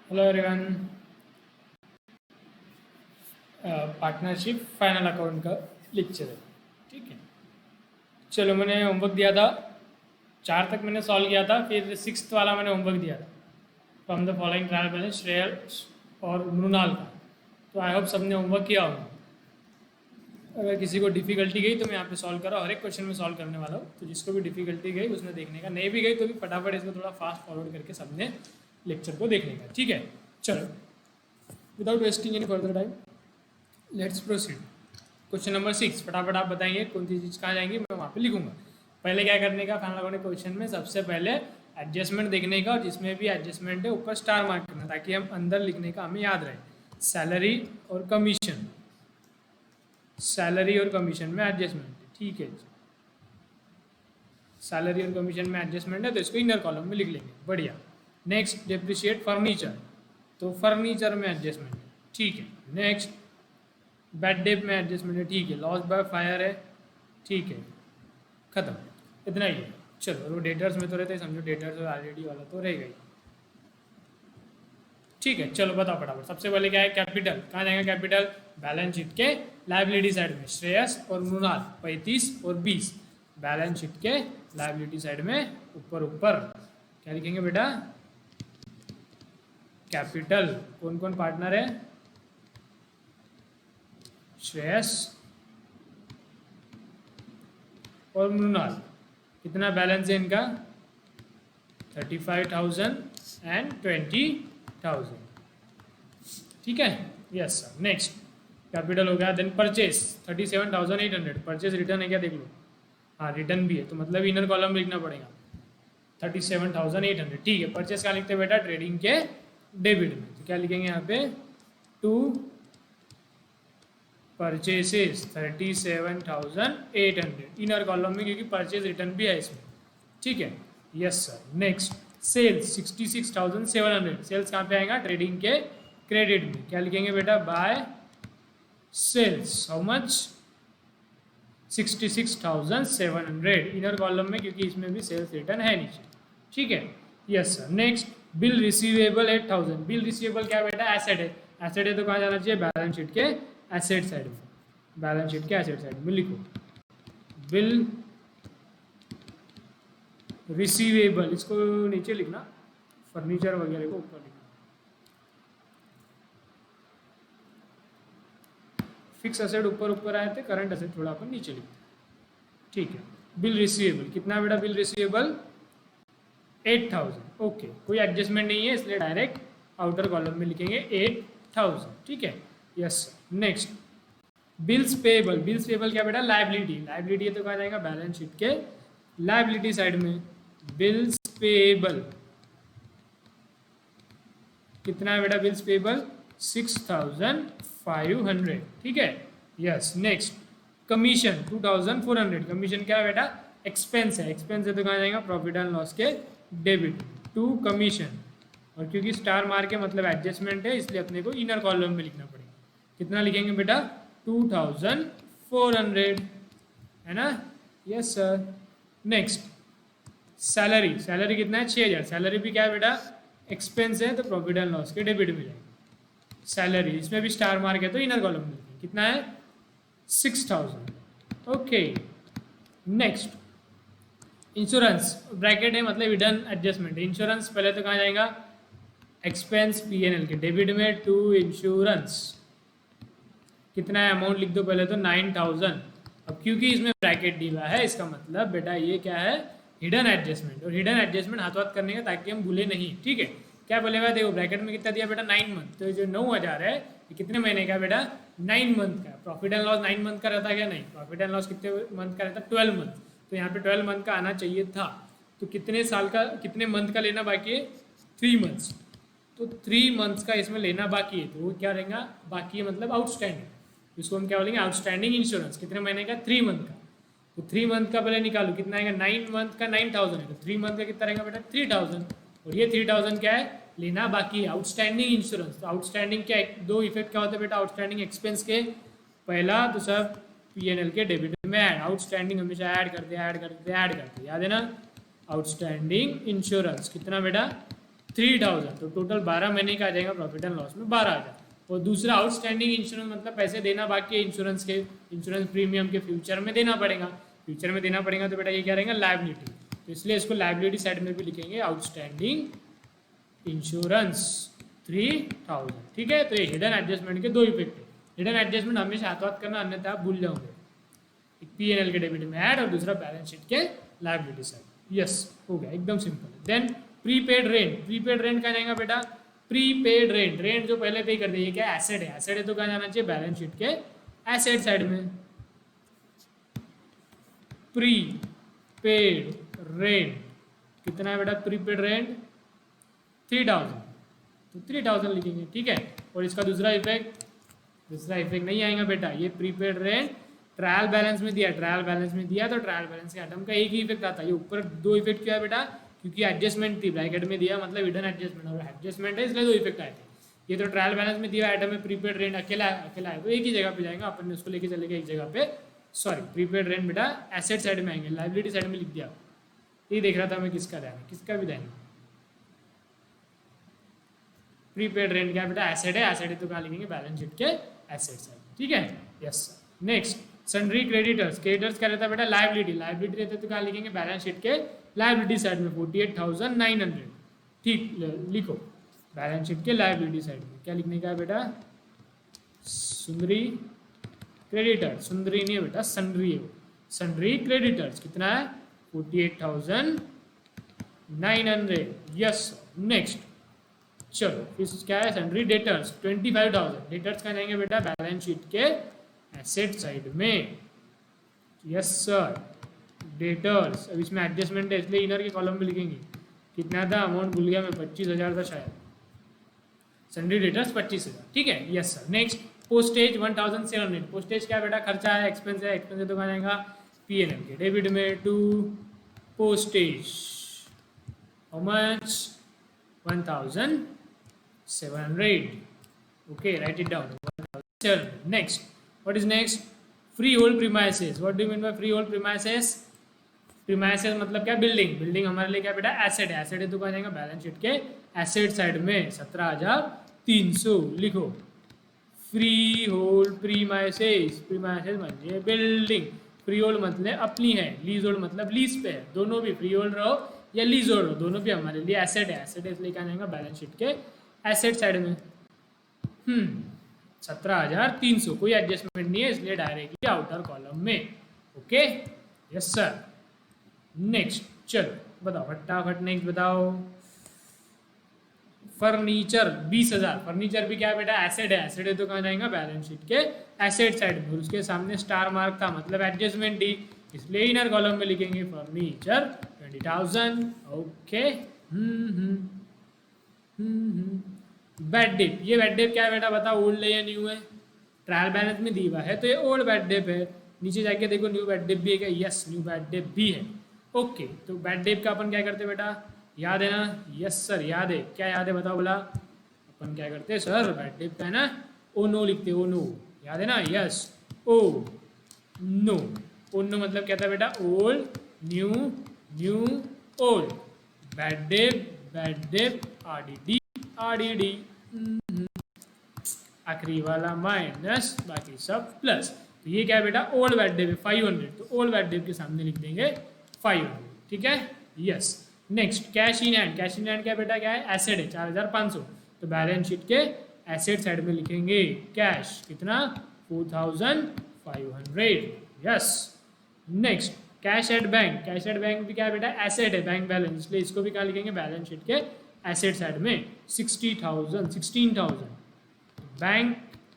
Hello everyone. Partnership final account का lecture है। ठीक है, चलो मैंने होमवर्क दिया था, 4 तक मैंने सॉल्व किया था, फिर 6th वाला मैंने होमवर्क दिया था from the following trial balance Shreyas और मृणाल का। तो आई होप सबने होमवर्क किया होगा। अगर किसी को डिफिकल्टी गई तो मैं यहाँ पे सॉल्व कर रहा हूँ, हर एक क्वेश्चन में सॉल्व करने वाला हूँ। तो जिसको भी डिफिकल्टी गई उसने देखने का, नहीं भी गई तो भी फटाफट इसको थोड़ा फास्ट फॉरवर्ड करके सबने लेक्चर को देखने का। ठीक है, चलो without wasting any further time let's proceed. Question number 6, फटाफट आप बताएंगे कौन सी चीज़ कहाँ जाएंगी, मैं वहाँ पे लिखूंगा। पहले क्या करने का, फाइनल अकाउंट क्वेश्चन में सबसे पहले एडजस्टमेंट देखने का, और जिसमें भी एडजस्टमेंट है ऊपर स्टार मार्क करना, ताकि हम अंदर लिखने का हमें याद रहे। सैलरी और कमीशन, सैलरी और कमीशन में एडजस्टमेंट है। ठीक है, सैलरी और कमीशन में एडजस्टमेंट है तो इसको इनर कॉलम में लिख लेंगे। बढ़िया। नेक्स्ट, डेप्रिशिएट फर्नीचर, तो फर्नीचर में एडजस्टमेंट है। ठीक है। नेक्स्ट, बैड डेप में एडजस्टमेंट है। ठीक है। लॉस बाय फायर है। ठीक है, खत्म, इतना ही है। चलो वो डेटर्स में तो रहते हैं, समझो डेटर्स और ऑलरेडी वाला तो रहेगा ही। ठीक है, चलो बताओ फटाफट। सबसे पहले क्या है, कैपिटल। कहाँ जाएगा कैपिटल, बैलेंस शीट के लाइबिलिटी साइड में। श्रेयस और मृणाल 35 और 20 बैलेंस शीट के लाइबिलिटी साइड में ऊपर ऊपर क्या लिखेंगे बेटा, कैपिटल। कौन कौन पार्टनर है, श्रेयस और मृणाल। कितना बैलेंस है इनका, 35,000 एंड 20,000। ठीक है, यस सर। नेक्स्ट, कैपिटल हो गया। देन परचेस 37,800, परचेस रिटर्न है क्या देख लो। हाँ रिटर्न भी है, तो मतलब इनर कॉलम में लिखना पड़ेगा 37,800। ठीक है, परचेस क्या लिखते हैं बेटा, ट्रेडिंग के डेबिट में। तो क्या लिखेंगे यहाँ पे, टू परचेसेस 37,800 इनर कॉलम में, क्योंकि परचेज रिटर्न भी है इसमें। ठीक है, yes sir. Next, sales 66,700, sales कहाँ पे आएगा, ट्रेडिंग के क्रेडिट में। क्या लिखेंगे बेटा, by sales how much, 66,700 inner column में, क्योंकि इसमें भी सेल्स रिटर्न है नीचे। ठीक है, yes sir. Next, bill receivable 8,000, bill receivable क्या बेटा, एसेट है। एसेट है तो कहाँ जाना चाहिए, बैलेंस शीट के एसेट साइड में। बैलेंस शीट के एसेट साइड में लिखो बिल रिसीवेबल, इसको नीचे लिखना, फर्नीचर वगैरह को ऊपर लिखना। फिक्स एसेट ऊपर ऊपर आए थे, करंट एसेट थोड़ा अपन नीचे लिखते। ठीक है, बिल रिसीवेबल कितना बेटा, बिल रिसीवेबल 8,000। ओके, कोई एडजस्टमेंट नहीं है इसलिए डायरेक्ट आउटर कॉलम में लिखेंगे 8,000। ठीक है, yes. Next, bills payable, bills payable क्या बेटा, लाइबिलिटी। लाइबिलिटी है तो कहाँ जाएगा, बैलेंस शीट के लाइबिलिटी साइड में। बिल्स पेबल कितना है बेटा, बिल्स पेबल 6,500। ठीक है, यस। नेक्स्ट, कमीशन 2,400, कमीशन क्या है बेटा, एक्सपेंस है। एक्सपेंस है तो कहाँ जाएगा, प्रॉफिट एंड लॉस के डेबिट टू कमीशन। और क्योंकि स्टार मार के मतलब एडजस्टमेंट है, इसलिए अपने को इनर कॉलम में लिखना पड़ेगा। कितना लिखेंगे बेटा, 2,400, है ना, yes sir. Next, salary, salary कितना है, 6,000। सैलरी भी क्या है बेटा, एक्सपेंस है तो प्रॉफिट एंड लॉस के डेबिट में जाएगा सैलरी। इसमें भी स्टार मार्क है तो इनर कॉलम में लिखेंगे। कितना है, 6,000। ओके। नेक्स्ट, इंश्योरेंस, ब्रैकेट है मतलब हिडन एडजस्टमेंट। इंश्योरेंस पहले तो कहाँ जाएगा, एक्सपेंस पीएनएल के डेबिट में टू इंश्योरेंस। कितना है, अमाउंट लिख दो पहले तो 9,000। अब क्योंकि इसमें ब्रैकेट दिया है, इसका मतलब बेटा ये क्या है, हिडन एडजस्टमेंट। और हिडन एडजस्टमेंट हाथ हाथ करने का ताकि हम भूले नहीं। ठीक है, क्या बोलेगा, देखो ब्रैकेट में कितना दिया बेटा, 9 मंथ। तो जो 9,000 है ये कितने महीने का बेटा, 9 मंथ का। प्रॉफिट एंड लॉस 9 मंथ का रहता है क्या, नहीं, प्रॉफिट एंड लॉस कितने मंथ का रहता है, 12 मंथ। तो यहाँ पे 12 मंथ का आना चाहिए था। तो कितने साल का, कितने मंथ का लेना बाकी है, 3 मंथ्स। तो 3 मंथ्स का इसमें लेना बाकी है, तो वो क्या रहेगा, बाकी है मतलब आउटस्टैंडिंग। इसको हम क्या बोलेंगे, आउटस्टैंडिंग इंश्योरेंस। कितने महीने का, 3 मंथ का। तो 3 मंथ का पहले निकालो, कितना आएगा, 9 मंथ का 9,000 है, तो 3 मंथ का कितना रहेगा बेटा, 3,000। और ये 3,000 क्या है, लेना बाकी है, आउटस्टैंडिंग इंश्योरेंस। तो आउटस्टैंडिंग क्या, दो इफेक्ट क्या होते हैं बेटा आउटस्टैंडिंग एक्सपेंस के, पहला तो सब पीएनएल के डेबिट में ऐड, आउटस्टैंडिंग हमेशा ऐड करते, याद है ना। आउटस्टैंडिंग इंश्योरेंस कितना बेटा, 3000, तो टोटल 12 महीने का आ जाएगा प्रॉफिट एंड लॉस में 12,000। और दूसरा आउटस्टैंडिंग इंश्योरेंस मतलब पैसे देना बाकी है इंश्योरेंस के, इंश्योरेंस प्रीमियम के फ्यूचर में देना पड़ेगा, फ्यूचर में देना पड़ेगा तो बेटा ये क्या रहेगा लायबिलिटी, तो इसलिए इसको लायबिलिटी साइड में भी लिखेंगे आउटस्टैंडिंग इंश्योरेंस 3000। ठीक है, तो ये हिडन एडजस्टमेंट के दो इफेक्ट है। हिडन एडजस्टमेंट हमेशा हाथ हाथ करना, अन्यथा आप भूल जाओगे। एक P&L के डेबिट में ऐड और दूसरा बैलेंस शीट के लायबिलिटी साइड। यस, हो गया, एकदम simple. Then prepaid rent, prepaid rent कहाँ जाएगा बेटा, प्रीपेड रेंट, रेंट जो पहले पे कर दिए, क्या एसेट है, एसेट है तो कहाँ जाना चाहिए बैलेंस शीट के एसेट साइड में। प्रीपेड रेंट कितना है बेटा, प्रीपेड रेंट 3000, तो 3000 लिखेंगे। ठीक है, और इसका दूसरा इफेक्ट नहीं आएगा बेटा, ये प्रीपेड रेंट ट्रायल बैलेंस में दिया, ट्रायल बैलेंस में दिया तो ट्रायल बैलेंस के आइटम का एक ही इफेक्ट आता है। ये ऊपर दो इफेक्ट क्या है बेटा, क्योंकि एडजस्टमेंट थी, ब्रैकेट में दिया मतलब हिडन एडजस्टमेंट, और एडजस्टमेंट है इसलिए दो इफेक्ट आए थे। ये तो ट्रायल बैलेंस में दिया आइटम में प्रीपेड रेंट अकेला है तो एक ही जगह पे जाएगा, अपन ने उसको लेके चलेगा एक जगह पे। सॉरी, प्रीपेड रेंट बेटा एसेट साइड में आएंगे, लाइबिलिटी साइड में लिख दिया। ये देख रहा था मैं किसका ध्यान है, किसका भी ध्यान है। प्रीपेड रेंट क्या बेटा एसेट है तो कहाँ लिखेंगे बैलेंस शीट के एसेट साइड। ठीक है, yes. Next sundry creditors, creditors क्या रहता है बेटा लायबिलिटी रहता है तो कहाँ लिखेंगे बैलेंस शीट के लायबिलिटी साइड में 48,900। ठीक, लिखो बैलेंस शीट के लायबिलिटी साइड में क्या लिखने का है बेटा, सुंदरी क्रेडिटर, सुंदरी नहीं है बेटा सन्ड्री है, सन्ड्री क्रेडिटर्स कितना है 48,900। यस। नेक्स्ट चलो फिर क्या है सन्ड्री डेटर्स 25,000, डेटर्स कहाँ जाएंगे बेटा बैलेंस शीट के एसेट साइड में। यस सर, डेटर्स, अब इसमें एडजस्टमेंट है इसलिए इनर के कॉलम में लिखेंगे। कितना था अमाउंट भूल गया मैं, 25,000 था शायद, सन्ड्री डेटर्स 25,000। ठीक है, yes sir. Next postage 1,700, postage क्या बेटा खर्चा है, एक्सपेंस है, एक्सपेंस तो कहाँ जाएगा P&L के डेबिट में to postage, how much 1,700। okay, write it down 1,700। next, what is next, freehold premises, what do you mean by freehold premises, premises मतलब क्या बिल्डिंग, बिल्डिंग हमारे लिए क्या बेटा एसेट है, एसेट है तो कहाँ जाएगा बैलेंस शीट के एसेट साइड में 17,300। लिखो फ्री होल्ड प्रीमाइसेस, प्रीमाइसेस म्हणजे बिल्डिंग, फ्री होल्ड मतलब अपनी है, लीज होल्ड मतलब लीज पे है, दोनों भी फ्री होल्ड रहो या लीज होल्ड रहो दोनों भी हमारे लिए एसेट है, एसेट है इसलिए क्या जाएगा बैलेंस शीट के एसेट साइड में। 17,300, कोई एडजस्टमेंट नहीं है इसलिए डायरेक्टली आउटर कॉलम में। Okay, yes sir. नेक्स्ट चलो बताओ फटाफट, नेक्स्ट बताओ। फर्नीचर 20,000, फर्नीचर भी क्या है बेटा एसेट है तो कहाँ जाएगा बैलेंस शीट के एसेट साइड में, उसके सामने स्टार मार्क था मतलब एडजस्टमेंट डी, इसलिए इनर कॉलम में लिखेंगे फर्नीचर 20,000। ओके। बैड डेप, ये बैड डेप क्या है बेटा बताओ, ओल्ड है या न्यू है, ट्रायल बैलेंस में दी हुआ है तो ये ओल्ड बैड डेप है, नीचे जाके देखो न्यू बैड डेप भी है क्या, यस न्यू बैड डेप भी है। ओके, तो बैड डेप का अपन क्या करते बेटा, याद है ना, यस सर याद है, क्या याद है बताओ बोला, अपन क्या करते हैं सर बैड डेप का है ना ओ नो लिखते, ओ नो याद है ना, yes O no, O no मतलब क्या था बेटा old new new old, bad debt RDD RDD, आखिरी वाला माइनस बाकी सब प्लस, तो ये क्या है बेटा ओल्ड बैड डेप है 500, तो ओल्ड बैड डेप के सामने लिख देंगे 500। ठीक है, yes. Next cash in hand, cash in hand क्या बेटा क्या है एसेट है 4,500, तो बैलेंस शीट के एसेट साइड में लिखेंगे कैश कितना 4,500। Yes. Next cash at bank, cash at bank भी क्या है बेटा एसेट है बैंक बैलेंस, इसलिए इसको भी क्या लिखेंगे बैलेंस शीट के एसेट साइड में 16,000 बैंक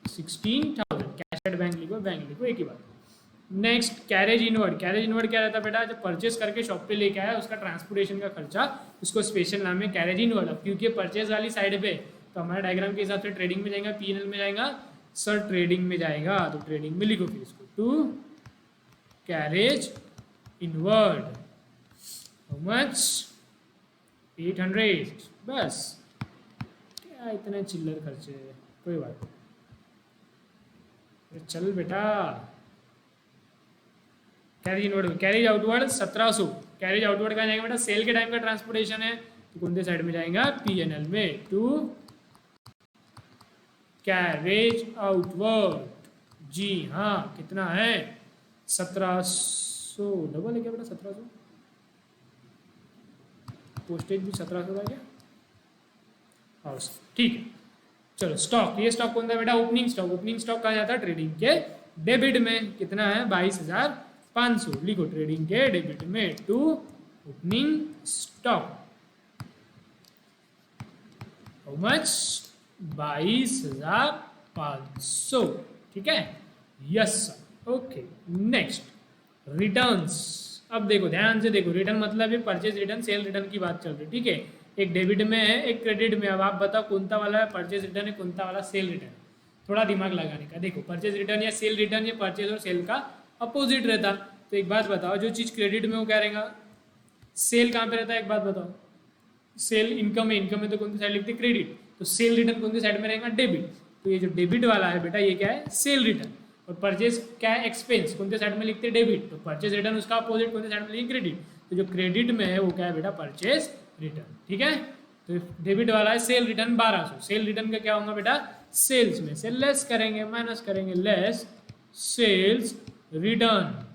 16,000, कैश एट बैंक लिखो एक ही बात। Next carriage inward, carriage inward क्या रहता है बेटा, जब परचेस करके शॉप पे लेके आया उसका ट्रांसपोर्टेशन का खर्चा, उसको स्पेशल नाम है कैरेज इनवर्ड। अब क्योंकि परचेस वाली साइड पे तो हमारे डायग्राम के हिसाब से ट्रेडिंग में जाएगा, P&L में जाएगा सर, ट्रेडिंग में जाएगा तो ट्रेडिंग में लिखो फिर इसको to carriage inward, how much 800, बस क्या इतना चिल्लर खर्चे, कोई बात नहीं, चल बेटा। Carriage inward, carriage outward 1,700, carriage outward का जाएगा बेटा सेल के टाइम का ट्रांसपोर्टेशन है, तो कौन से साइड में जाएगा, P&L में, टू कैरेज आउटवर्ड। जी हाँ, कितना है, 1700, डबल है क्या बेटा 1700, पोस्टेज भी 1700 का क्या, हाँ ठीक है। चलो स्टॉक, ये स्टॉक कौन सा बेटा, ओपनिंग स्टॉक। ओपनिंग स्टॉक कहा जाता है ट्रेडिंग के डेबिट में, कितना है 22,500, लिखो ट्रेडिंग के डेबिट में to opening stock, how much, 22,500, ठीक है, yes sir, okay. Next returns, अब देखो ध्यान से देखो, रिटर्न मतलब है परचेज रिटर्न, सेल रिटर्न की बात चल रही है, ठीक है। एक डेबिट में है, एक क्रेडिट में। अब आप बताओ कौन सा वाला परचेज रिटर्न है, कौन सा वाला सेल रिटर्न। थोड़ा दिमाग लगाने का। देखो परचेज रिटर्न या सेल रिटर्न, ये परचेज और सेल का अपोजिट रहता। तो एक बात बताओ, जो चीज़ क्रेडिट में वो क्या रहेगा, सेल कहाँ पे रहता है, एक बात बताओ। सेल इनकम है, इनकम में तो कौन सी साइड लिखते हैं, क्रेडिट। तो सेल रिटर्न कौन सी साइड में रहेगा, डेबिट। तो ये जो डेबिट वाला है बेटा, ये क्या है, सेल रिटर्न। और परचेज क्या है, एक्सपेंस, कौन से साइड में लिखते हैं, डेबिट। तो परचेज रिटर्न उसका अपोजिट कौन से साइड में लिखते, क्रेडिट। तो जो क्रेडिट में है वो क्या है बेटा, परचेज रिटर्न, ठीक है। तो डेबिट वाला है सेल रिटर्न 1200, सेल रिटर्न का क्या होगा बेटा, सेल्स में से लेस करेंगे, माइनस करेंगे, less sales return,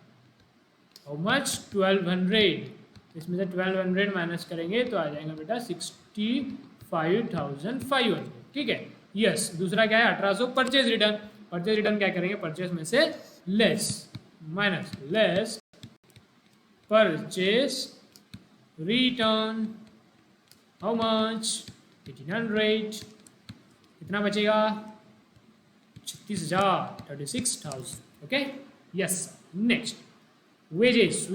how much, 1200। इसमें से 1200 माइनस करेंगे तो आ जाएगा बेटा 65,500, ठीक है, यस। दूसरा क्या है 1800, परचेज रिटर्न। परचेज रिटर्न क्या करेंगे, परचेज में से less, minus, less purchase return, how much, 1800, कितना बचेगा, 36,000, 36,000, okay, yes. Next wages,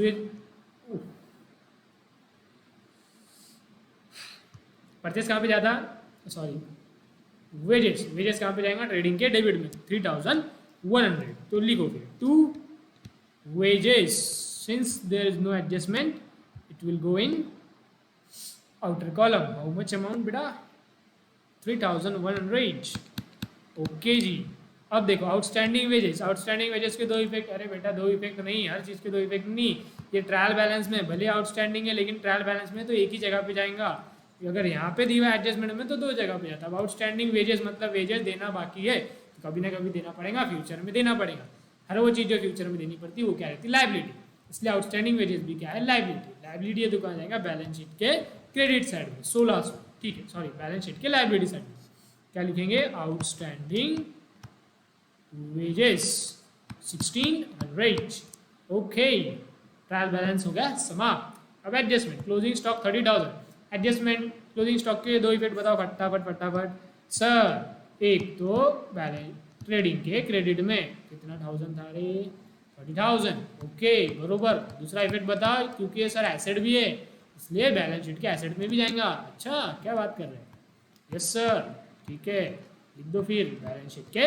purchase कहाँ पे जाता, सॉरी वेजेस, वेजेस कहाँ पे जाएगा, ट्रेडिंग के डेबिट में 3,100। तो लिखो फिर to wages, since there is no adjustment it will go in outer column, how much amount बेटा, 3,100, ओके जी। अब देखो आउटस्टैंडिंग वेजेस, आउटस्टैंडिंग वेजेस के दो इफेक्ट, अरे बेटा दो इफेक्ट नहीं, हर चीज़ के दो इफेक्ट नहीं। ये ट्रायल बैलेंस में भले आउटस्टैंडिंग है, लेकिन ट्रायल बैलेंस में तो एक ही जगह पे जाएगा। अगर यहाँ पे दिया एडजस्टमेंट में तो दो जगह पे जाता है। आउटस्टैंडिंग वेजेस मतलब वेजेस देना बाकी है, तो कभी ना कभी देना पड़ेगा, फ्यूचर में देना पड़ेगा। हर वो चीज़ जो फ्यूचर में देनी पड़ती है वो क्या रहती है, लाइबिलिटी। इसलिए आउटस्टैंडिंग वेजेस भी क्या है, लाइबिलिटी। लाइबिलिटी ये दुकान जाएगा बैलेंस शीट के क्रेडिट साइड में 1600, ठीक है, सॉरी बैलेंस शीट के लाइबिलिटी साइड में क्या लिखेंगे, outstanding wages 1600, okay. Trial balance हो गया समाप्त। अब adjustment, closing stock 30,000। Adjustment closing stock के दो इफेक्ट बताओ फटाफट फटाफट सर। एक तो बैलेंस ट्रेडिंग के क्रेडिट में कितना 1000 था रे, 30,000, ओके बरोबर। दूसरा इफेक्ट बताओ, क्योंकि ये सर एसेट भी है इसलिए बैलेंस शीट के एसेट में भी जाएगा। अच्छा क्या बात कर रहे हैं, यस सर, ठीक है, लिख दो फिर बैलेंस शीट के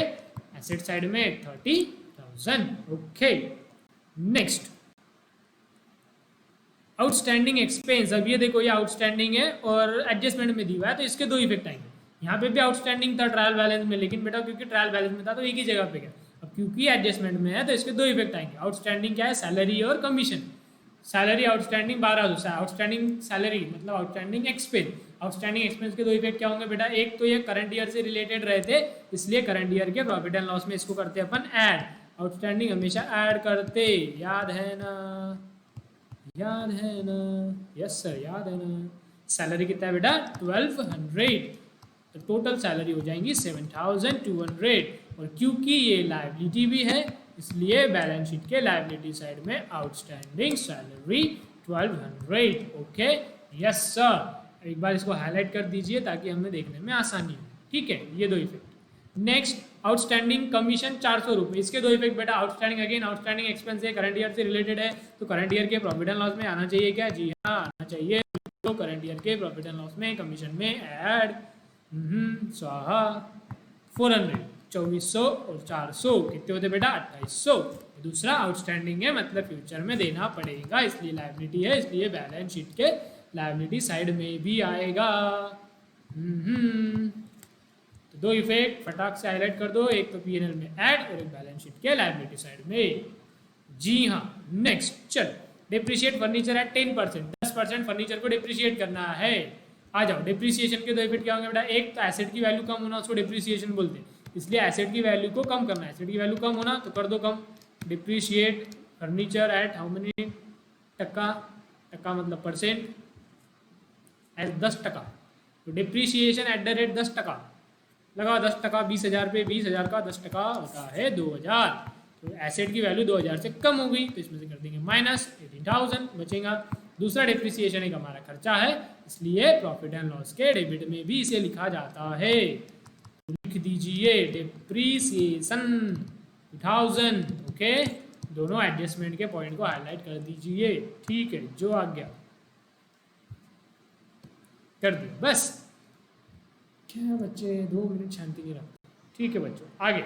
एसेट साइड में 30,000, ओके। Next outstanding expense. अब ये देखो ये आउटस्टैंडिंग है और एडजस्टमेंट में दिया है, तो इसके दो इफेक्ट आएंगे। यहाँ पे भी आउटस्टैंडिंग था ट्रायल बैलेंस में, लेकिन बेटा क्योंकि ट्रायल बैलेंस में था तो एक ही जगह पे गया। अब क्योंकि एडजस्टमेंट में है तो इसके दो इफेक्ट आएंगे। आउटस्टैंडिंग क्या है, सैलरी और commission. Salary outstanding 1200, outstanding salary मतलब आउटस्टैंडिंग एक्सपेंस। आउटस्टैंडिंग एक्सपेंस के दो इफेक्ट क्या होंगे बेटा, एक तो ये करंट ईयर से रिलेटेड रहे थे, इसलिए करंट ईयर के प्रॉफिट एंड लॉस में इसको करते अपन ऐड। आउटस्टैंडिंग हमेशा ऐड करते, याद है ना, याद है ना, यस सर याद है ना। सैलरी कितना है बेटा 1200, तो टोटल सैलरी हो जाएंगी 7200। और क्योंकि ये लायबिलिटी भी है इसलिए बैलेंस शीट के लायबिलिटी साइड में outstanding salary 1200, okay yes sir. एक बार इसको हाईलाइट कर दीजिए ताकि हमें देखने में आसानी हो, ठीक है, ये दो इफेक्ट। नेक्स्ट आउटस्टैंडिंग कमीशन 400 रुपये, इसके दो इफेक्ट बेटा। आउटस्टैंडिंग अगेन आउटस्टैंडिंग एक्सपेंस है, करंट ईयर से रिलेटेड है, तो करंट ईयर के प्रॉफिट एंड लॉस में आना चाहिए क्या, जी हाँ आना चाहिए। तो करंट ईयर के प्रॉफिट एंड लॉस में कमीशन में ऐड स्वाहा 400, 2400 और 400 कितने होते बेटा 2800। दूसरा आउटस्टैंडिंग है मतलब फ्यूचर में देना पड़ेगा, इसलिए लायबिलिटी है, इसलिए बैलेंस शीट के लायबिलिटी साइड में भी आएगा। तो दो इफेक्ट फटाक से हाईलाइट कर दो, एक तो पीएनएल में ऐड और एक बैलेंस शीट के लायबिलिटी साइड में, जी हाँ। नेक्स्ट चल, डिप्रिशिएट फर्नीचर एट 10%, 10% फर्नीचर को डिप्रिशिएट करना है। आ जाओ, डिप्रिसिएशन के दो इफेक्ट क्या होंगे बेटा, एक तो एसेट की वैल्यू कम होना, उसको डिप्रिसिएशन बोलते हैं, इसलिए एसेट की वैल्यू को कम करना, एसेट की वैल्यू कम होना तो कर दो कम, depreciate furniture at how many टक्का, टक्का मतलब परसेंट, एट 10%, तो डिप्रिसिएशन एट द रेट 10%, लगा 10%, 20,000 पे 20,000 का 10% होता है 2,000, तो एसेट की वैल्यू 2,000 से कम हो गई, तो इसमें से कर देंगे माइनस 18,000 बचेगा। दूसरा डिप्रिसिएशन एक हमारा खर्चा है, इसलिए प्रॉफिट एंड लॉस के डेबिट में भी इसे लिखा जाता है, तो लिख दीजिए डिप्रिसिएशन 2,000, ओके, दोनों एडजस्टमेंट के पॉइंट को हाईलाइट कर दीजिए, ठीक है, जो आ गया कर दो बस। क्या बच्चे 2 मिनट शांति नहीं रखते, ठीक है बच्चों आगे।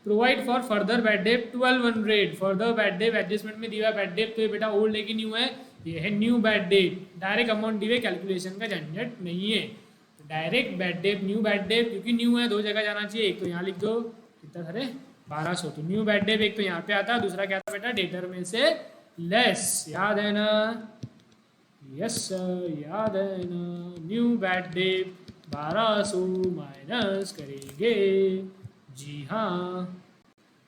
Provide for further bad debt 1200, further bad debt adjustment में दिया बैड डेट, तो ये बेटा ओल्ड है कि न्यू है, ये है new bad debt, direct amount दिए, कैलकुलेशन का झंझट नहीं है, direct bad debt new bad debt, क्योंकि न्यू है 2 जगह जाना चाहिए, एक तो यहाँ लिख दो कितना सारे 1200, तो न्यू बैड डेट एक तो यहाँ पे आता है, दूसरा क्या था बेटा डेटर में से लेस, याद है ना, यस सर याद है ना, न्यू बैड डेट 1200 माइनस करेंगे, जी हाँ।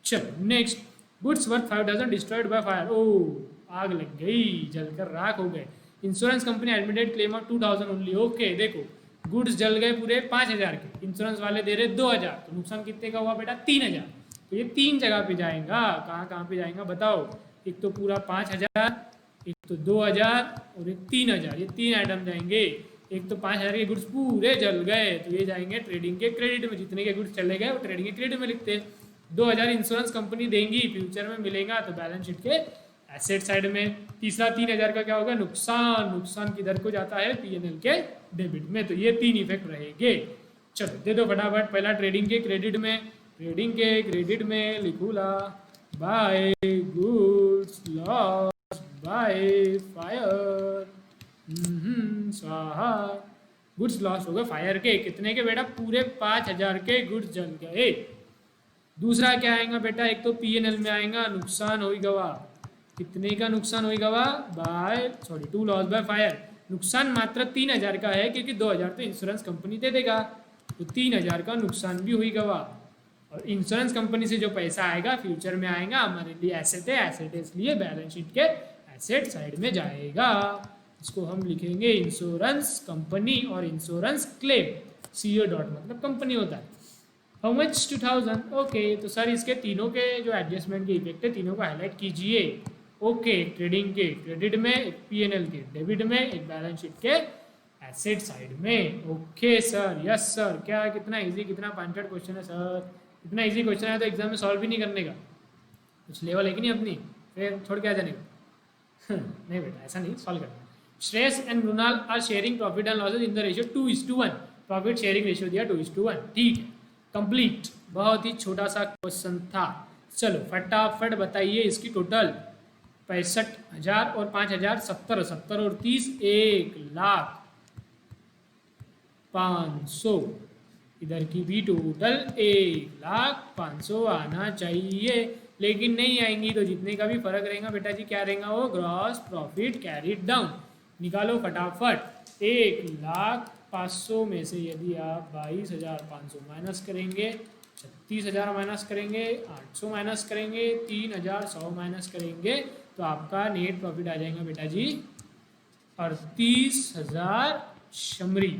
चलो next, goods worth 5,000 destroyed by fire, ओ आग लग गई, जलकर राख हो गए, insurance company admitted claim of 2,000 only, okay देखो गुड्स जल गए पूरे 5,000 के, इंश्योरेंस वाले दे रहे 2,000, तो नुकसान कितने का हुआ बेटा 3,000, तो ये 3 जगह पे जाएगा, कहाँ पे जाएगा बताओ, एक तो पूरा 5,000, एक तो 2,000 और एक 3,000, ये 3 आइटम जाएंगे, एक तो 5,000 के गुड्स पूरे जल गए, तो ये जाएंगे ट्रेडिंग के क्रेडिट में, जितने के गुड्स चले गए वो ट्रेडिंग के क्रेडिट में लिखते हैं, 2,000 इंश्योरेंस कंपनी देंगी, फ्यूचर में मिलेगा तो बैलेंस शीट के एसेट साइड में, तीसरा 3,000 का क्या होगा नुकसान, नुकसान किधर को जाता है P&L के डेबिट में, तो ये 3 इफेक्ट रहेंगे। चलो दे दो फटाफट, पहला ट्रेडिंग के क्रेडिट में, ट्रेडिंग के क्रेडिट में लिखूला by goods loss by fire, स्वाहा, गुड्स लॉस हो गए फायर के, कितने के बेटा पूरे 5,000 के गुड्स जल गए। दूसरा क्या आएगा बेटा, एक तो P&L में आएगा नुकसान हुई गवा, कितने का नुकसान हुई गवा टू लॉस बाय फायर, नुकसान मात्र 3,000 का है, क्योंकि 2,000 तो इंश्योरेंस कंपनी दे देगा, तो 3,000 का नुकसान भी हुई गवा, और इंश्योरेंस कंपनी से जो पैसा आएगा फ्यूचर में आएगा, हमारे लिए एसेट है, एसेट है इसलिए बैलेंस शीट के एसेट साइड में जाएगा, इसको हम लिखेंगे इंश्योरेंस कंपनी और इंश्योरेंस क्लेम, CO डॉट मतलब कंपनी होता है। हाउ मच 2,000, ओके, तो सर इसके तीनों के जो एडजस्टमेंट के इफेक्ट है तीनों को हाईलाइट कीजिए, ओके, ट्रेडिंग के क्रेडिट में, एक P&L के डेबिट में, एक बैलेंस शीट के एसेट साइड में, ओके सर, यस सर, क्या कितना इजी, कितना पॉइंटेड क्वेश्चन है सर, इतना इजी क्वेश्चन है तो एग्जाम में सॉल्व भी नहीं करने का, कुछ लेवल है कि नहीं अपनी, फिर छोड़ के आ जाने का नहीं बेटा ऐसा नहीं, सॉल्व करना। Shreyas and Mrinal are sharing profit and losses in the ratio 2:1, profit sharing ratio दिया 2:1, ठीक है कंप्लीट, बहुत ही छोटा सा क्वेश्चन था। चलो फटाफट बताइए इसकी टोटल, 65,000 और 5,000 70, 70 और 30 1,05,000, इधर की भी टोटल 1,05,000 आना चाहिए, लेकिन नहीं आएंगी तो जितने का भी फर्क रहेगा बेटा जी क्या रहेगा वो ग्रॉस प्रॉफिट कैरीड डाउन, निकालो फटाफट, 1,05,000 में से यदि आप 22,500 माइनस करेंगे, 36,000 माइनस करेंगे, 800 माइनस करेंगे, 3,100 माइनस करेंगे, तो आपका नेट प्रॉफिट आ जाएगा बेटा जी 38,000 शमरी,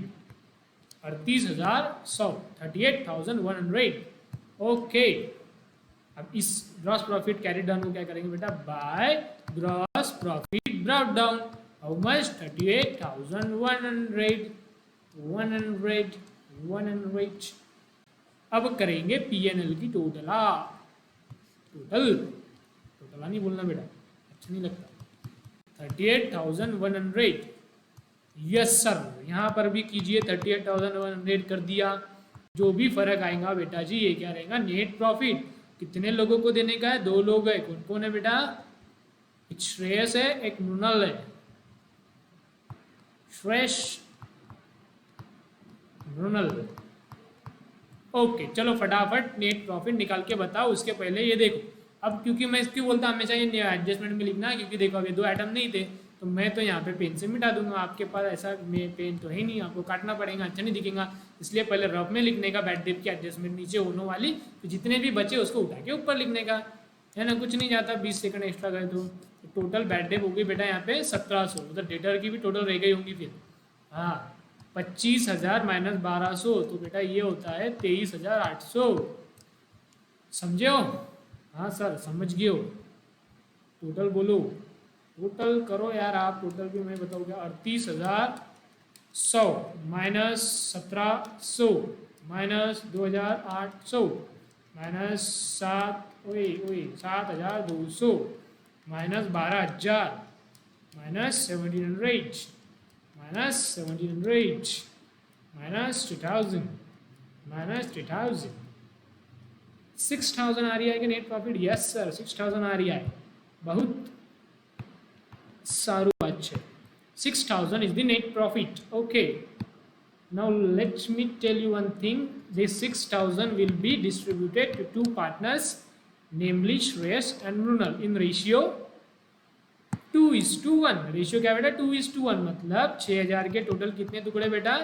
38,100, 38,100, ओके। अब इस ग्रॉस प्रॉफिट कैरी डाउन को क्या करेंगे बेटा, by gross profit brought down, how much 38,100, 100। अब करेंगे P&L की टोटला, टोटला नहीं बोलना बेटा, अच्छा नहीं लगता, 38,100, यस सर, यहाँ पर भी कीजिए 38,100 कर दिया, जो भी फर्क आएगा बेटा जी ये क्या रहेगा नेट प्रॉफिट, कितने लोगों को देने का है, 2 लोग है, कौन कौन है बेटा, एक श्रेयस है एक मृणाल है, श्रेयस मृणाल, ओके चलो फटाफट नेट प्रॉफिट निकाल के बताओ, उसके पहले ये देखो, अब क्योंकि मैं इसकी बोलता हमेशा ये एडजस्टमेंट में लिखना है, क्योंकि देखो अभी 2 आइटम नहीं थे, तो मैं तो यहाँ पे पेन से मिटा दूंगा, आपके पास ऐसा में पेन तो है नहीं, आपको काटना पड़ेगा, अच्छा नहीं दिखेगा। इसलिए पहले रफ में लिखने का, बैड डेप की एडजस्टमेंट नीचे होने वाली, तो जितने भी बचे उसको उठा के ऊपर लिखने का, है ना, कुछ नहीं जाता 20 सेकंड एक्स्ट्रा करे तो। टोटल बैड डेप हो गई बेटा यहाँ पे 1700, मतलब डेटर की भी टोटल रह गई होंगी फिर। हाँ, 25,000 माइनस 1200 तो बेटा ये होता है 23,800। समझे हो? हाँ सर समझ गए हो। टोटल बोलो, टोटल करो यार आप, टोटल भी मैं बताऊँ क्या, 38,100 minus 1700 minus 2,800 minus 7,200 minus 12,000 minus 1,700 minus 1,700 minus 2,000 minus 3,000। 6,000 आ रही है कि नेट प्रॉफिट? यस सर 6,000 आ रही है। बहुत सारू बात है। 6,000 is the net profit. Okay. Now let me tell you one thing. This 6,000 will be distributed to two partners, namely Shreyas and Mrunal, in ratio 2:1। Ratio क्या बेटा? 2:1। मतलब 6,000 के टोटल कितने टुकड़े बेटा?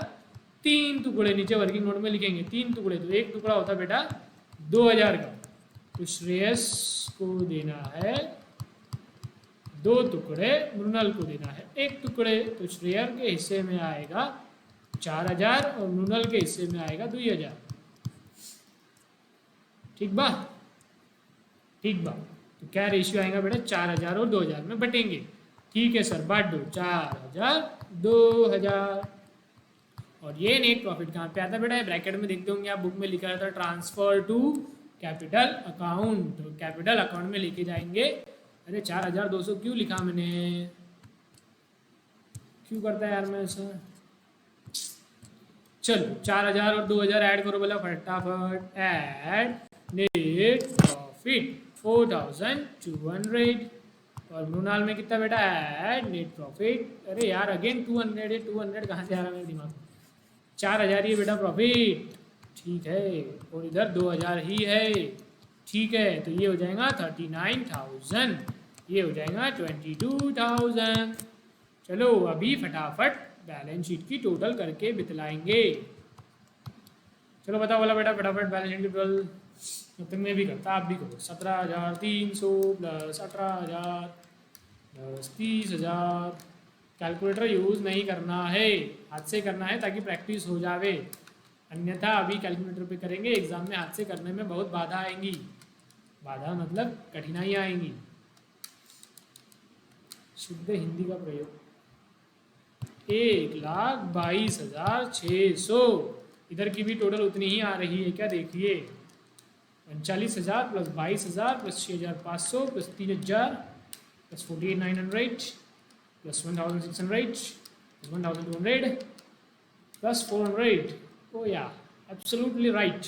3 टुकड़े। नीचे वर्किंग नोट में लिखेंगे 3 टुकड़े, तो एक टुकड़ा होता बेटा 2,000 का, तो श्रेयस को देना है 2 टुकड़े, मृणाल को देना है 1 टुकड़े। तो श्रेयर के हिस्से में आएगा 4,000 और मृणाल के हिस्से में आएगा 2,000। ठीक बा? ठीक बा। तो क्या रेशियो आएगा बेटा? 4,000 और 2,000 में बटेंगे। ठीक है सर, बांट दो, 4,000 2,000। और ये नेट प्रॉफिट कहाँ पे आता है बेटा? ब्रैकेट में देखते होंगे आप, बुक में लिखा रहता है ट्रांसफर टू कैपिटल अकाउंट। तो कैपिटल अकाउंट में लेके जाएंगे। अरे 4,200 क्यों लिखा मैंने? क्यों करता है यार मैं ऐसा? चलो 4,000 और 2,000 ऐड करो बोला फटाफट। Add net profit 4,200। और मृणाल में कितना बेटा? ऐड नेट प्रॉफिट, अरे यार अगेन 200 है, 200 कहाँ से आ रहा है मेरे दिमाग में? 4,000 ही बेटा प्रॉफिट। ठीक है, और इधर 2,000 ही है। ठीक है, तो ये हो जाएगा 39,000, ये हो जाएगा 22,000। चलो अभी फटाफट बैलेंस शीट की टोटल करके बितलाएंगे। चलो बताओ वाला बेटा फटाफट बैलेंस शीट की टोटल। तब तक मैं भी करता, आप भी करो। 17,300 प्लस 18,000 प्लस 30,000। कैलकुलेटर यूज़ नहीं करना है, हाथ से करना है ताकि प्रैक्टिस हो जावे, अन्यथा अभी कैलकुलेटर पे करेंगे, एग्जाम में हाथ से करने में बहुत बाधा आएंगी। बाधा मतलब कठिनाइयाँ आएंगी। शुद्ध हिंदी का प्रयोग। 1,22,600, इधर की भी टोटल उतनी ही आ रही है क्या? देखिए 39,000 plus 22,000 plus 6,500 plus 3,000 plus 48,900 plus 1,600 plus 1,200 plus 400। ओ या एब्सोल्युटली राइट,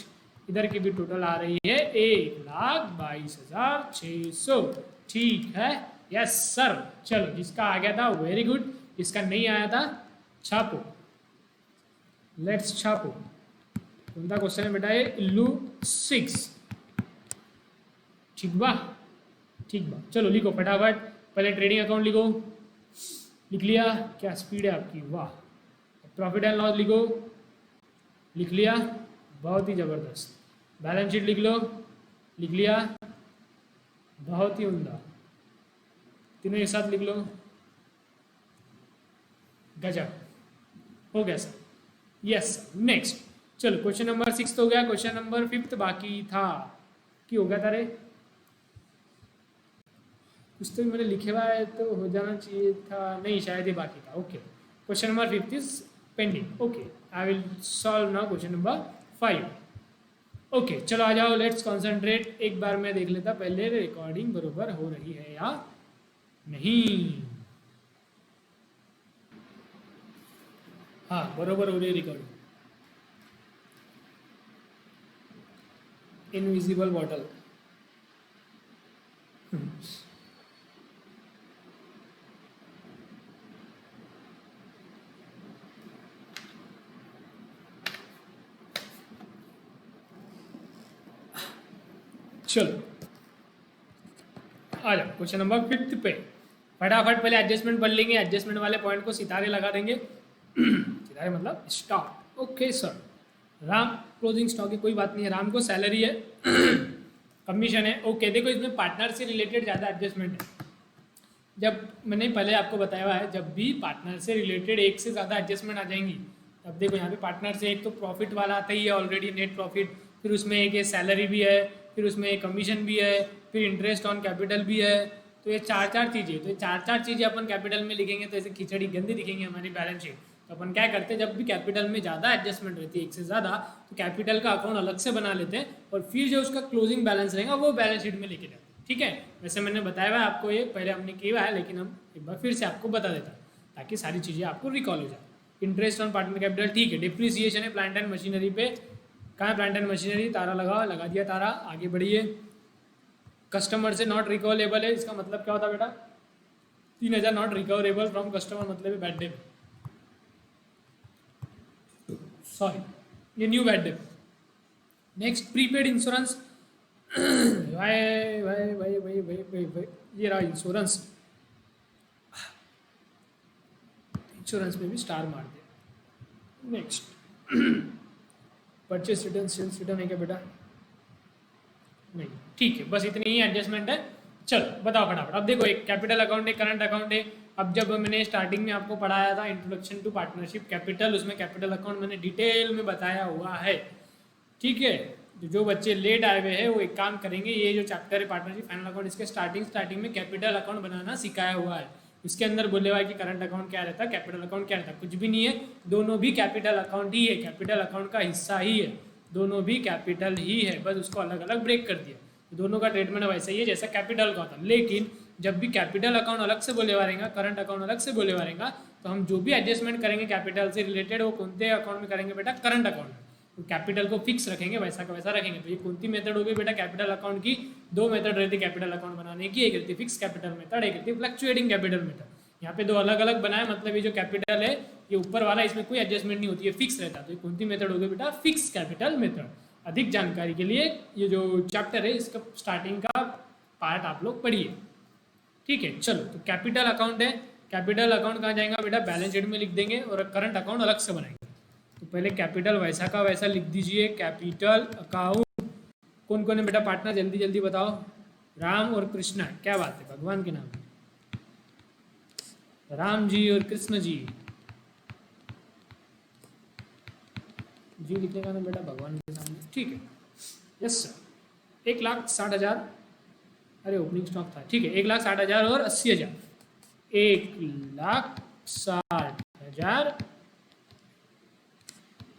इधर की भी टोटल आ रही है 1,22,600। ठीक है, यस सर। चलो जिसका आ गया था वेरी गुड, जिसका नहीं आया था छापो, लेट्स छापो। कौन सा क्वेश्चन है बेटा? ये इल्लू 6। ठीक बा? ठीक बा, चलो लिखो फटाफट। पहले ट्रेडिंग अकाउंट लिखो, लिख लिया? क्या स्पीड है आपकी, वाह। प्रॉफिट एंड लॉस लिखो, लिख लिया? बहुत ही ज़बरदस्त। बैलेंस शीट लिख लो, लिख लिया? बहुत ही उम्दा। तीनों एक साथ लिख लो, गजब, हो गया सर। Yes, next. चलो क्वेश्चन नंबर 6 तो हो गया, क्वेश्चन नंबर 5 बाकी था। क्यों हो गया था रे? कुछ तो मैंने लिखे हुआ है तो हो जाना चाहिए था, नहीं शायद ही बाकी था। Okay, question number 5 is pending. Okay, I will solve now question number 5। Okay चलो आ जाओ, लेट्स कॉन्सेंट्रेट। एक बार मैं देख लेता पहले रिकॉर्डिंग बरोबर हो रही है या नहीं। हाँ बरोबर हो रही है रिकॉर्डिंग। Invisible bottle. चलो आ जाओ क्वेश्चन नंबर 5 पे। फटाफट पहले एडजस्टमेंट पढ़ लेंगे, एडजस्टमेंट वाले पॉइंट को सितारे लगा देंगे। सितारे मतलब stock. Okay sir. Ram closing stock है, कोई बात नहीं है। राम को सैलरी है, कमीशन है। ओके देखो इसमें पार्टनर से रिलेटेड ज़्यादा एडजस्टमेंट है। जब मैंने पहले आपको बताया हुआ है, जब भी पार्टनर से रिलेटेड एक से ज़्यादा एडजस्टमेंट आ जाएंगी, तब देखो यहाँ पे पार्टनर से एक तो प्रॉफिट वाला आता ही है ऑलरेडी, नेट प्रॉफिट, फिर उसमें एक सैलरी भी है, फिर उसमें एक कमीशन भी है, फिर इंटरेस्ट ऑन कैपिटल भी है। तो ये चार चीज़ें, तो ये चार चीज़ें अपन कैपिटल में लिखेंगे तो ऐसे खिचड़ी गंदी दिखेंगे हमारी बैलेंस शीट। तो अपन क्या करते हैं, जब भी कैपिटल में ज़्यादा एडजस्टमेंट रहती है एक से ज़्यादा, तो कैपिटल का अकाउंट अलग से बना लेते हैं और फिर जो उसका क्लोजिंग बैलेंस रहेगा वो बैलेंस शीट में लेके जाते हैं। ठीक है, वैसे मैंने बताया हुआ है आपको, ये पहले हमने किया है, लेकिन हम एक बार फिर से आपको बता देता हूँ ताकि सारी चीज़ें आपको रिकॉल हो जाए। इंटरेस्ट ऑन पार्टनर कैपिटल ठीक है। डिप्रिसिएशन है प्लांट एंड मशीनरी पे, कहाँ है प्लांट एंड मशीनरी, तारा लगाओ, लगा दिया तारा, आगे बढ़िए। कस्टमर से नॉट रिकवरेबल है, इसका मतलब क्या होता है बेटा, 3000 नॉट रिकवरेबल फ्रॉम कस्टमर, मतलब है बैड डेट, सॉरी ये new bad debt. Next prepaid insurance, भाई ये रहा इंश्योरेंस, इंश्योरेंस में भी स्टार मार दिया। Next purchase return, sales return है क्या बेटा, नहीं, ठीक है, बस इतनी ही एडजस्टमेंट है। चलो बताओ फटाफट। अब देखो एक कैपिटल अकाउंट है, करंट अकाउंट है। अब जब मैंने स्टार्टिंग में आपको पढ़ाया था इंट्रोडक्शन टू पार्टनरशिप कैपिटल, उसमें कैपिटल अकाउंट मैंने डिटेल में बताया हुआ है। ठीक है, जो बच्चे लेट आए हुए हैं वो एक काम करेंगे, ये जो चैप्टर है पार्टनरशिप फाइनल अकाउंट, इसके स्टार्टिंग में कैपिटल अकाउंट बनाना सिखाया हुआ है। इसके अंदर बोले हुआ है कि करंट अकाउंट क्या रहता है, कैपिटल अकाउंट क्या रहता है, कुछ भी नहीं है, दोनों भी कैपिटल अकाउंट ही है, कैपिटल अकाउंट का हिस्सा ही है, दोनों भी कैपिटल ही है, बस उसको अलग अलग ब्रेक कर दिया। दोनों का ट्रीटमेंट वैसा ही है जैसा कैपिटल का होता है। लेकिन जब भी कैपिटल अकाउंट अलग से बोले हुआ रहेगा, करंट अकाउंट अलग से बोले हुआ रहेगा, तो हम जो भी एडजस्टमेंट करेंगे कैपिटल से रिलेटेड, वो कौन से अकाउंट में करेंगे बेटा, करंट अकाउंट में। तो कैपिटल को फिक्स रखेंगे, वैसा का वैसा रखेंगे। तो ये कौन सी मेथड होगी बेटा, कैपिटल अकाउंट की दो मेथड रहती है कैपिटल अकाउंट बनाने की, एक रहती है फिक्स कैपिटल मेथड, एक रहती है फ्लक्चुएटिंग कैपिटल मेथड। यहाँ पे दो अलग अलग बनाए, मतलब ये जो कैपिटल है ये ऊपर वाला, इसमें कोई एडजस्टमेंट नहीं होती है, फिक्स रहता है। तो ये कौन सी मेथड होगी बेटा, फिक्स कैपिटल मेथड। अधिक जानकारी के लिए ये जो चैप्टर है इसका स्टार्टिंग का पार्ट आप लोग पढ़िए। ठीक है, चलो तो कैपिटल अकाउंट है, कैपिटल अकाउंट कहाँ जाएगा बेटा, बैलेंस शीट में लिख देंगे, और करंट अकाउंट अलग से बनाएंगे। तो पहले कैपिटल वैसा का वैसा लिख दीजिए, कैपिटल अकाउंट। कौन कौन है बेटा पार्टनर, जल्दी जल्दी बताओ। राम और कृष्णा, क्या बात है, भगवान के नाम, राम जी और कृष्ण जी। जी लिखने का ना बेटा भगवान के सामने, ठीक है, यस सर। 1,60,000, अरे ओपनिंग स्टॉक था, ठीक है, 1,60,000 और 80,000, 1,60,000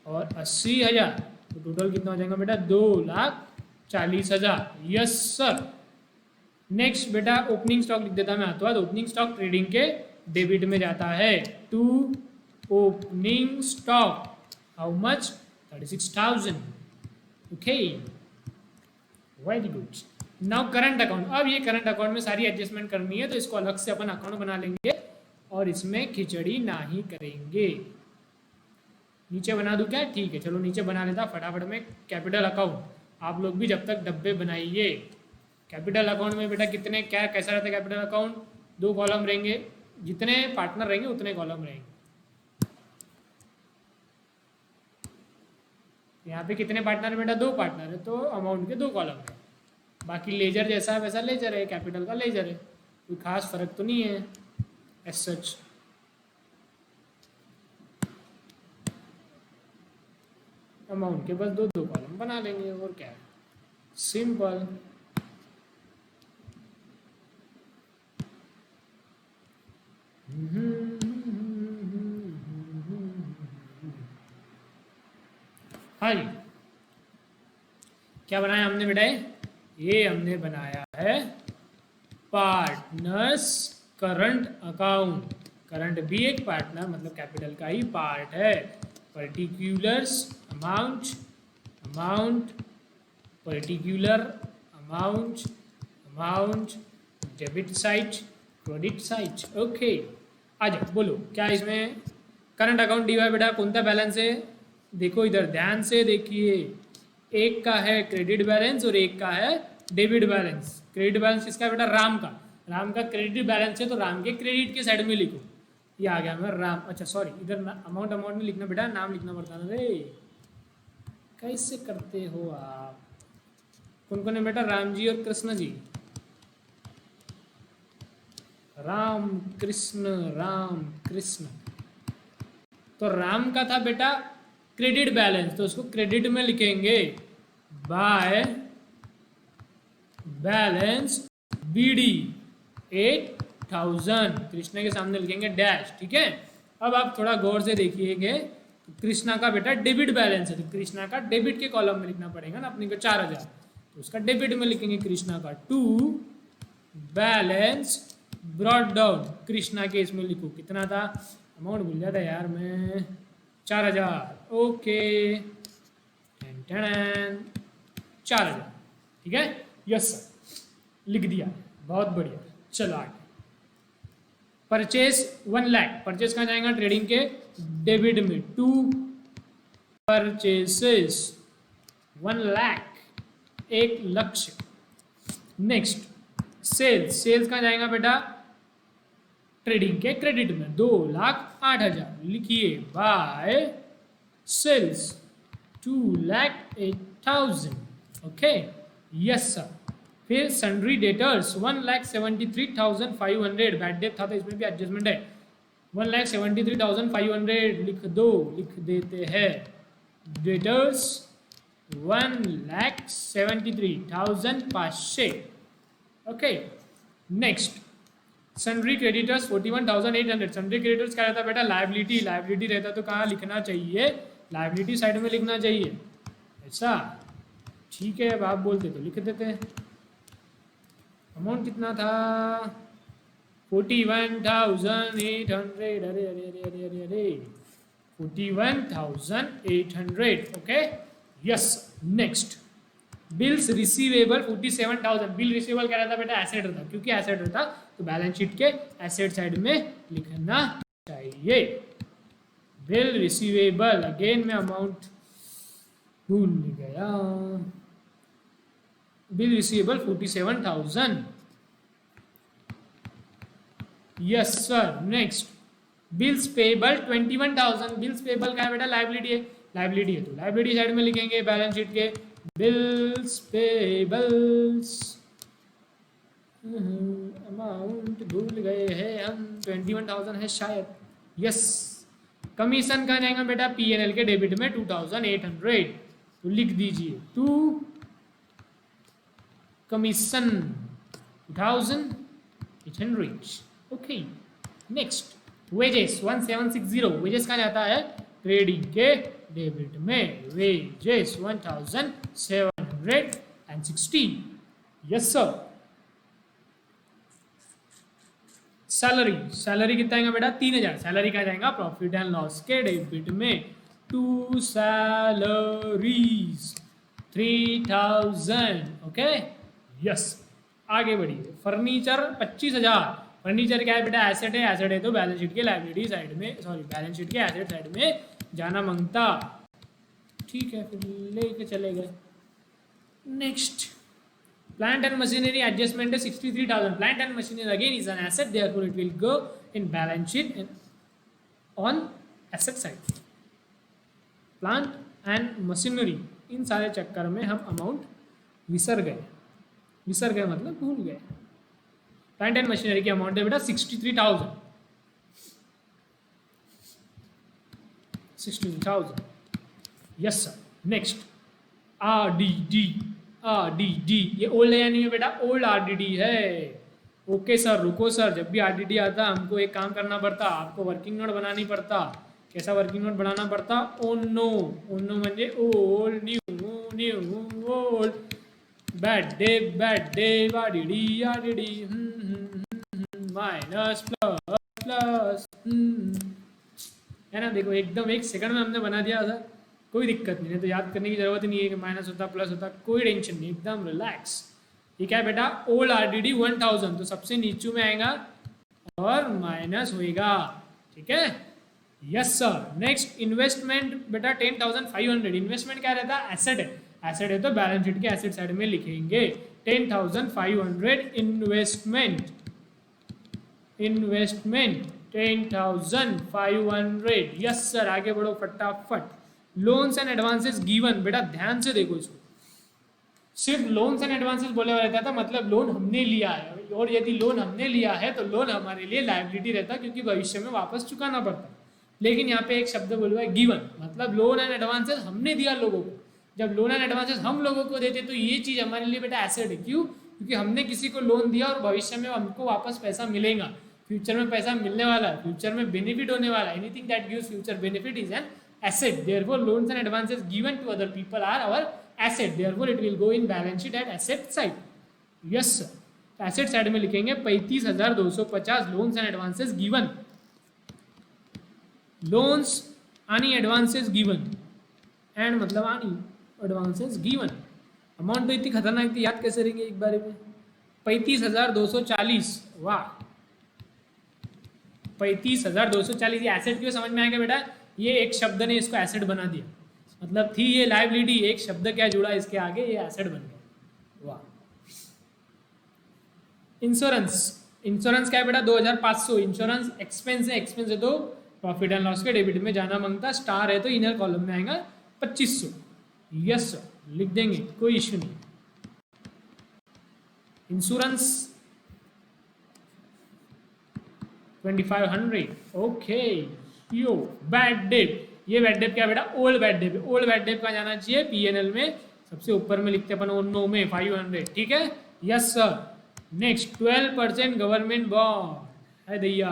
और 80,000, तो टोटल कितना हो जाएगा बेटा, 2,40,000, यस सर। नेक्स्ट बेटा ओपनिंग स्टॉक लिख देता मैं हाथों हाथ। ओपनिंग स्टॉक ट्रेडिंग के डेबिट में जाता है, to opening stock, how much, 36,000, okay, very good. Now current account, अब ये करंट अकाउंट में सारी एडजस्टमेंट करनी है, तो इसको अलग से अपन अकाउंट बना लेंगे और इसमें खिचड़ी ना ही करेंगे। नीचे बना दूं क्या, ठीक है, चलो नीचे बना लेता फटाफट में कैपिटल अकाउंट। आप लोग भी जब तक डब्बे बनाइए। कैपिटल अकाउंट में बेटा कितने, क्या कैसा रहता है कैपिटल अकाउंट, दो कॉलम रहेंगे, जितने पार्टनर रहेंगे उतने कॉलम रहेंगे। यहाँ पे कितने पार्टनर है बेटा, दो पार्टनर है, तो अमाउंट के दो कॉलम है। बाकी लेजर जैसा है वैसा लेजर है, कैपिटल का लेजर है, कोई खास फर्क तो नहीं है एज सच। अमाउंट के बस दो दो कॉलम बना लेंगे, और क्या है, सिंपल। हाँ जी, क्या बनाया हमने बेटा, ये हमने बनाया है पार्टनर्स करंट अकाउंट। करंट भी एक पार्टनर मतलब कैपिटल का ही पार्ट है। Particulars amount, amount, particular amount, amount, debit side, credit side, okay. आ जाओ बोलो, क्या इसमें करंट अकाउंट डी हुआ बेटा, कौन सा बैलेंस है, देखो इधर ध्यान से देखिए, एक का है क्रेडिट बैलेंस और एक का है डेबिट बैलेंस। क्रेडिट बैलेंस किसका है बेटा, राम का। राम का क्रेडिट बैलेंस है तो राम के क्रेडिट के साइड में लिखो। ये आ गया मैं राम, अच्छा सॉरी इधर अमाउंट नहीं लिखना बेटा, नाम लिखना पड़ता ना रे, कैसे करते हो आप। कौन कौन है बेटा, राम जी और कृष्ण जी, राम कृष्ण। तो राम का था बेटा क्रेडिट बैलेंस, तो उसको क्रेडिट में लिखेंगे बाय बैलेंस बीडी 8000, कृष्णा के सामने लिखेंगे डैश, ठीक है। अब आप थोड़ा गौर से देखिएगा, तो कृष्णा का बेटा डेबिट बैलेंस है, तो कृष्णा का डेबिट के कॉलम में लिखना पड़ेगा ना अपने को 4000, तो उसका डेबिट में लिखेंगे कृष्णा का। To balance brought down, Krishna के इसमें लिखो कितना था, अमाउंट भूल जाता यार मैं, 4000, ओके 4000, ठीक है, यस सर लिख दिया, बहुत बढ़िया। चलो आगे, परचेस 1 लाख, परचेस कहाँ जाएगा, ट्रेडिंग के डेबिट में। टू परचेसेस 1 लाख, 1 लक्ष। नेक्स्ट सेल्स, सेल्स कहाँ जाएगा बेटा, ट्रेडिंग के क्रेडिट में 2,08,000, लिखिए by sales 2,08,000, okay yes sir. फिर सन्ड्री डेटर्स 1,73,500, बैड डेट था तो इसमें भी एडजस्टमेंट है, 1,73,500 लिख दो, लिख देते हैं debtors 1,73,500, okay. Next sundry creditors 41,800, sundry creditors क्या रहता है बेटा, लाइबिलिटी, लाइबिलिटी रहता तो कहाँ लिखना चाहिए, लाइबिलिटी साइड में लिखना चाहिए, ऐसा ठीक है। अब आप बोलते तो लिख देते हैं। अमाउंट कितना था, 41,800, अरे अरे अरे अरे अरे अरे 41,800, okay yes. Next bills receivable 47,000, bill receivable क्या रहता बेटा, एसेट रहता, क्योंकि एसेट रहता तो बैलेंस शीट के एसेट साइड में लिखना चाहिए। बिल रिसीवेबल, अगेन मैं अमाउंट भूल गया, bill receivable 47,000, yes sir. Next bills payable 21,000, bills payable का है बेटा, लाइबिलिटी है, लाइबिलिटी है तो लाइबिलिटी साइड में लिखेंगे बैलेंस शीट के बिल्स पेबल्स, अमाउंट भूल गए हैं हम, 21,000 है शायद, यस। कमीशन कहाँ जाएगा बेटा, पीएनएल के डेबिट में 2,800, तो लिख दीजिए to commission 2,800, okay. Next wages 1760, wages कहाँ जाता है, ट्रेडिंग के डेबिट में, wages 1,760, yes sir. Salary, salary कितना आएगा बेटा, 3,000, सैलरी कहाँ जाएगा, प्रॉफिट एंड लॉस के डेबिट में। To salaries 3,000, okay yes. आगे बढ़िए, फर्नीचर 25,000, फर्नीचर क्या है बेटा, एसेट है, एसेट है तो बैलेंस शीट के लाइबिलिटी साइड में, सॉरी बैलेंस शीट के एसेट साइड में जाना मांगता, ठीक है फिर लेके चले गए। Next plant and machinery adjustment है 63,000, plant and machinery again is an asset, therefore it will go in balance sheet on asset side. Plant and machinery, इन सारे चक्कर में हम अमाउंट विसर गए, विसर गए मतलब भूल गए। प्लांट एंड मशीनरी की अमाउंट है बेटा 63,000, 63,000, yes sir. Next RDD, RDD ये ओल्ड है या नहीं है बेटा, ओल्ड आरडीडी है, ओके सर। रुको सर, जब भी आरडीडी आता हमको एक काम करना पड़ता, आपको वर्किंग नोट बनानी पड़ता। कैसा वर्किंग नोट बनाना पड़ता, ओनो, ओनो म्हणजे old, new new old, bad day RDD RDD, minus plus plus, है ना। देखो एकदम 1 सेकंड में हमने बना दिया था, कोई दिक्कत नहीं है, तो याद करने की जरूरत ही नहीं है कि माइनस होता प्लस होता, कोई टेंशन नहीं, एकदम रिलैक्स। ये क्या है बेटा, ओल्ड आरडीडी 1000, तो सबसे नीचे में आएगा और माइनस होएगा, ठीक है यस सर। नेक्स्ट इन्वेस्टमेंट बेटा 10,500, इन्वेस्टमेंट क्या रहता है, एसेट है, एसेट है तो बैलेंस शीट के एसेट साइड में लिखेंगे 10,500 इन्वेस्टमेंट, इन्वेस्टमेंट 10,500। यस सर, आगे बढ़ो फटाफट। लोन्स एंड एडवांसेस गिवन, बेटा ध्यान से देखो इसको। सिर्फ लोन्स एंड एडवांसेस बोले हुआ रहता था, मतलब लोन हमने लिया है, और यदि लोन हमने लिया है तो लोन हमारे लिए लायबिलिटी रहता क्योंकि भविष्य में वापस चुकाना पड़ता। लेकिन यहाँ पे एक शब्द बोला हुआ है गिवन, मतलब लोन एंड एडवांसेस हमने दिया लोगों को। जब लोन एंड एडवांसेस हम लोगों को देते तो ये चीज हमारे लिए बेटा एसेट है। क्यों? क्योंकि हमने किसी को लोन दिया और भविष्य में हमको वापस पैसा मिलेगा, फ्यूचर में पैसा मिलने वाला है, फ्यूचर में बेनिफिट होने वाला है। Anything that gives future benefit is an asset. Therefore loans and advances given to other people are our asset. Therefore it will go in balance sheet at asset side. Yes sir. Asset side में लिखेंगे 35,250 loans and advances given. Loans आणि advances given and मतलब आणि advances given. Amount तो इतनी खतरनाक थी, याद कैसे रहेंगे एक बारे में? 35,240। वाह, 35,240 ये एसेट क्यों समझ में आएगा बेटा? ये एक शब्द ने इसको एसेट बना दिया, मतलब थी ये लायबिलिटी, एक शब्द क्या जुड़ा इसके आगे, ये एसेट बन गया। वाह। इंश्योरेंस, इंश्योरेंस क्या है बेटा? 2,500। इंश्योरेंस एक्सपेंस है, एक्सपेंस है तो प्रॉफिट एंड लॉस के डेबिट में जाना मांगता, स्टार है तो इनर कॉलम में आएगा 2,500। यस सर, लिख देंगे, कोई इश्यू नहीं। इंश्योरेंस 2,500। ओके यो। बैड डेट, ये बैड डेट क्या बेटा? Old bad debt. Old bad debt का जाना चाहिए पीएनएल में, सबसे ऊपर में लिखते अपन नो में 500। ठीक है, yes sir. Next 12% government bond है दैया,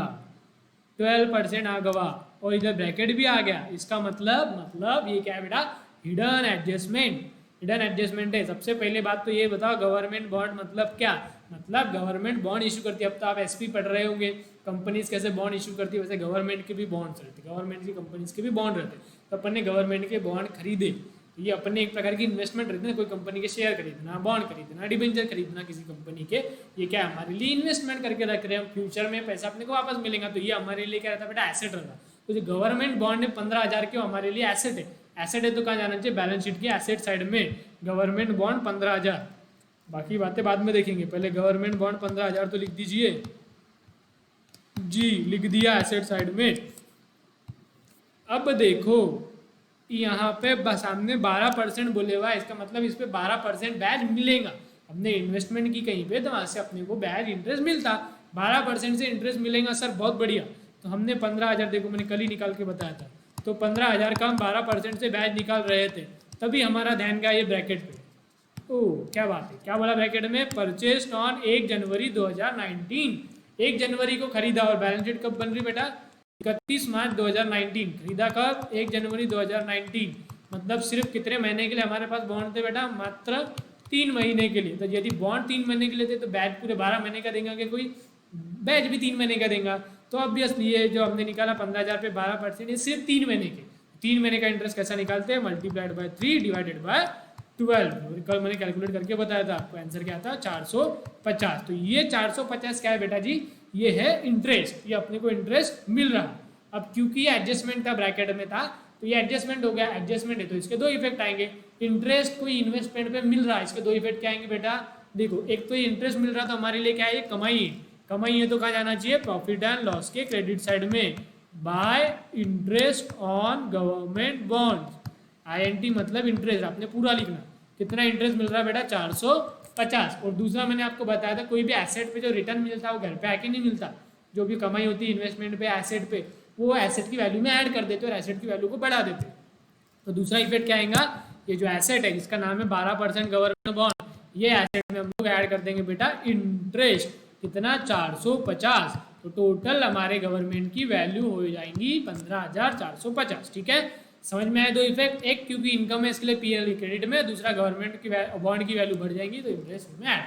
12% आ गवा, और इधर ब्रैकेट भी आ गया। इसका मतलब ये क्या है बेटा? Hidden adjustment. हिडन एडजस्टमेंट है। सबसे पहले बात तो ये बताओ, गवर्नमेंट बॉन्ड मतलब क्या? मतलब गवर्नमेंट बॉन्ड इशू करती है। अब तो आप एसपी पढ़ रहे होंगे, कंपनीज कैसे बॉन्ड इशू करती है, वैसे गवर्नमेंट के भी बॉन्ड्स रहते, गवर्नमेंट की कंपनीज के भी बॉन्ड रहते। तो अपन ने गवर्नमेंट के बॉन्ड खरीदे, ये अपन ने एक प्रकार की इन्वेस्टमेंट रहती है, कोई कंपनी के शेयर खरीदना, बॉन्ड खरीदना, डिबेंचर खरीदना किसी कंपनी के, ये क्या हमारे लिए इन्वेस्टमेंट करके रख रहे हैं, फ्यूचर में पैसा अपने को वापस मिलेगा, तो ये हमारे लिए क्या रहता है बेटा? एसेट रहता। तो जो गवर्नमेंट बॉन्ड है 15,000 के, हमारे लिए एसेट है। एसेट है तो कहाँ जाना चाहिए? बैलेंस शीट के एसेट साइड में। गवर्नमेंट बॉन्ड 15,000, बाकी बातें बाद में देखेंगे, पहले गवर्नमेंट बॉन्ड 15,000 तो लिख दीजिए जी, लिख दिया एसेट साइड में। अब देखो यहाँ पे सामने 12% बोले हुआ है, इसका मतलब इस पे 12% ब्याज मिलेगा। हमने इन्वेस्टमेंट की कहीं पे तो वहां से अपने को ब्याज इंटरेस्ट मिलता, 12% से इंटरेस्ट मिलेगा सर, बहुत बढ़िया। तो हमने 15,000, देखो मैंने कल ही निकाल के बताया था, तो 15,000 का हम 12% से ब्याज निकाल रहे थे, तभी हमारा ध्यान गया ये ब्रैकेट पे। ओह क्या बात है, क्या बोला ब्रैकेट में? परचेस्ड ऑन 1 जनवरी 2019। 1 जनवरी को खरीदा, और बैलेंस शीट कब बन रही बेटा? 31 मार्च 2019। खरीदा कब? 1 जनवरी 2019। मतलब सिर्फ कितने महीने के लिए हमारे पास बॉन्ड थे बेटा? मात्र 3 महीने के लिए। तो यदि बॉन्ड 3 महीने के लिए थे तो बैज पूरे 12 महीने का देगा कि कोई बैज भी 3 महीने का देगा? तो ऑब्वियसली ये जो हमने निकाला 15,000 पे 12%, ये सिर्फ 3 महीने के। 3 महीने का इंटरेस्ट कैसा निकालते हैं? Multiplied by 3 divided by 12। कल मैंने कैलकुलेट करके बताया था आपको, आंसर क्या था? 450। तो ये 450 क्या है बेटा जी? ये है इंटरेस्ट, ये अपने को इंटरेस्ट मिल रहा। अब क्योंकि ये एडजस्टमेंट था, ब्रैकेट में था, तो ये एडजस्टमेंट हो गया। एडजस्टमेंट है तो इसके दो इफेक्ट आएंगे। इंटरेस्ट कोई इन्वेस्टमेंट पे मिल रहा है, इसके दो इफेक्ट क्या आएंगे बेटा? देखो, एक तो ये इंटरेस्ट मिल रहा था हमारे लिए, क्या है? ये कमाई है। कमाई है तो कहाँ जाना चाहिए? प्रॉफिट एंड लॉस के क्रेडिट साइड में, bye interest on government bond. INT मतलब इंटरेस्ट, आपने पूरा लिखना। कितना इंटरेस्ट मिल रहा है बेटा? 450। और दूसरा मैंने आपको बताया था, कोई भी एसेट पे जो रिटर्न मिलता है वो घर पे आके नहीं मिलता। जो भी कमाई होती है इन्वेस्टमेंट पे, एसेट पे, वो एसेट की वैल्यू में ऐड कर देते और एसेट की वैल्यू को बढ़ा देते। तो दूसरा इफेक्ट क्या आएगा? ये जो एसेट है जिसका नाम है 12% गवर्नमेंट बॉन्ड, ये एसेट में हम लोग ऐड कर देंगे बेटा इंटरेस्ट। कितना? 450। तो टोटल हमारे गवर्नमेंट की वैल्यू हो जाएंगी 15,450। ठीक है, समझ में आए दो इफेक्ट? एक क्योंकि इनकम है इसके लिए पीएल क्रेडिट में, दूसरा गवर्नमेंट की बॉन्ड की वैल्यू बढ़ जाएगी तो इंटरेस्ट में ऐड।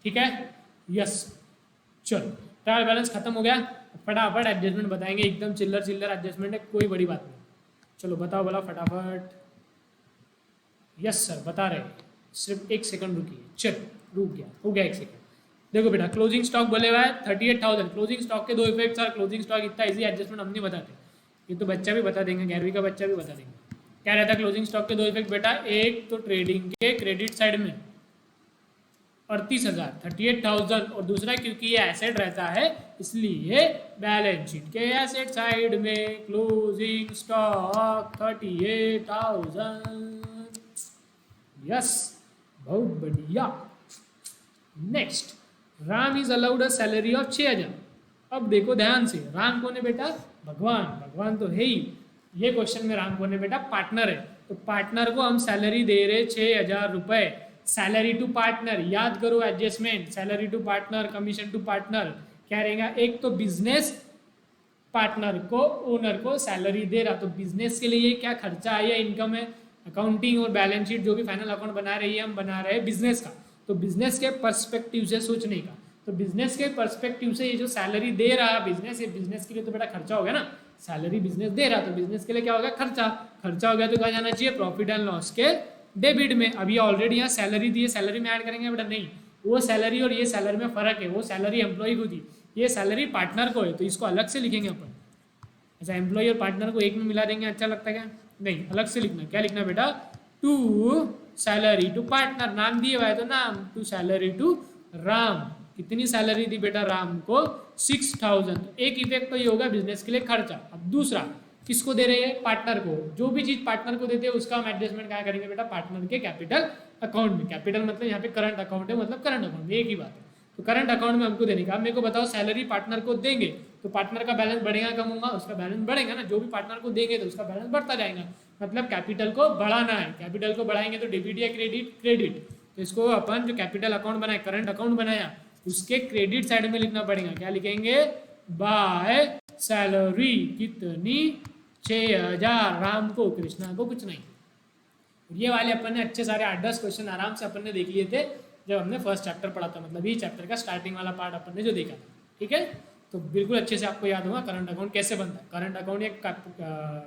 ठीक है, यस। चलो, ट्रायल बैलेंस खत्म हो गया। फटाफट एडजस्टमेंट बताएंगे, एकदम चिल्लर चिल्लर एडजस्टमेंट है, कोई बड़ी बात नहीं। चलो बताओ, बोला फटाफट। यस सर, बता रहे, सिर्फ 1 सेकंड रुकिए। चलो, रुक गया, हो गया 1 सेकंड। देखो बेटा, क्लोजिंग स्टॉक बोले हुआ है 38,000। क्लोजिंग स्टॉक के दो इफेक्ट सर, क्लोजिंग स्टॉक इतना इजी एडजस्टमेंट हम नहीं बताते, ये तो बच्चा भी बता देंगे, 11वीं का बच्चा भी बता देंगे। क्या रहता है क्लोजिंग स्टॉक के दो इफेक्ट बेटा? एक तो ट्रेडिंग के क्रेडिट साइड में, 38,000 38,000, और दूसरा क्योंकि ये एसेट रहता है इसलिए बैलेंस शीट के एसेट साइड में क्लोजिंग स्टॉक 38,000। यस, बहुत बढ़िया। Next, Ram is allowed a salary of 6,000। अब देखो ध्यान से, राम कौन है बेटा? भगवान। भगवान तो है ही। ये क्वेश्चन में राम कौन है बेटा? पार्टनर है। तो पार्टनर को हम सैलरी दे रहे 6,000 रुपए। सैलरी टू पार्टनर, याद करो adjustment, salary to partner, commission to partner क्या रहेगा? एक तो बिजनेस पार्टनर को, ओनर को सैलरी दे रहा, तो बिजनेस के लिए क्या खर्चा है या इनकम है? अकाउंटिंग और बैलेंस शीट जो भी फाइनल अकाउंट बना रही है, हम बना रहे हैं बिजनेस का, तो बिजनेस के पर्सपेक्टिव से सोचने का। तो बिजनेस के पर्सपेक्टिव से ये जो सैलरी दे रहा है बिजनेस, ये बिजनेस के लिए तो बेटा खर्चा हो गया ना। सैलरी बिजनेस दे रहा तो बिजनेस के लिए क्या हो गया? खर्चा। खर्चा हो गया तो कहा जाना चाहिए प्रॉफिट एंड लॉस के डेबिट में। अभी ऑलरेडी यहाँ सैलरी दी है, सैलरी में ऐड करेंगे बेटा? नहीं, वो सैलरी और ये सैलरी में फर्क है। वो सैलरी एम्प्लॉय को दी, ये सैलरी पार्टनर को है, तो इसको अलग से लिखेंगे अपन। ऐसा एम्प्लॉय और पार्टनर को एक में मिला देंगे, अच्छा लगता है क्या? नहीं, अलग से लिखना। क्या लिखना बेटा? टू सैलरी टू पार्टनर, नाम दिए हुआ है तो नाम, टू सैलरी टू राम। कितनी सैलरी दी बेटा राम को? 6,000। तो एक इफेक्ट तो ये होगा बिजनेस के लिए खर्चा। अब दूसरा किसको दे रहे हैं? पार्टनर को। जो भी चीज पार्टनर को देते हैं उसका हम एडजस्टमेंट क्या करेंगे बेटा? पार्टनर के कैपिटल अकाउंट में। कैपिटल मतलब यहाँ पे करंट अकाउंट है, मतलब करंट अकाउंट में, एक ही बात है। तो करंट अकाउंट में हमको देने का। अब मेरे को बताओ, सैलरी पार्टनर को देंगे तो पार्टनर का बैलेंस बढ़ेगा कम होगा? उसका बैलेंस बढ़ेगा ना। जो भी पार्टनर को देंगे तो उसका बैलेंस बढ़ता जाएगा, मतलब कैपिटल को बढ़ाना है। कैपिटल को बढ़ाएंगे तो डेबिट या क्रेडिट? क्रेडिट। तो इसको अपन जो कैपिटल अकाउंट बनाया, करंट अकाउंट बनाया, उसके क्रेडिट साइड में लिखना पड़ेगा। क्या लिखेंगे? बाय सैलरी कितनी? 6,000 राम को, कृष्णा को कुछ नहीं। ये वाले अपन ने अच्छे सारे 8-10 क्वेश्चन आराम से अपन ने देख लिए थे जब हमने फर्स्ट चैप्टर पढ़ा था, मतलब ये चैप्टर का स्टार्टिंग वाला पार्ट अपन ने जो देखा था। ठीक है, तो बिल्कुल अच्छे से आपको याद होगा करंट अकाउंट कैसे बनता है, करंट अकाउंट या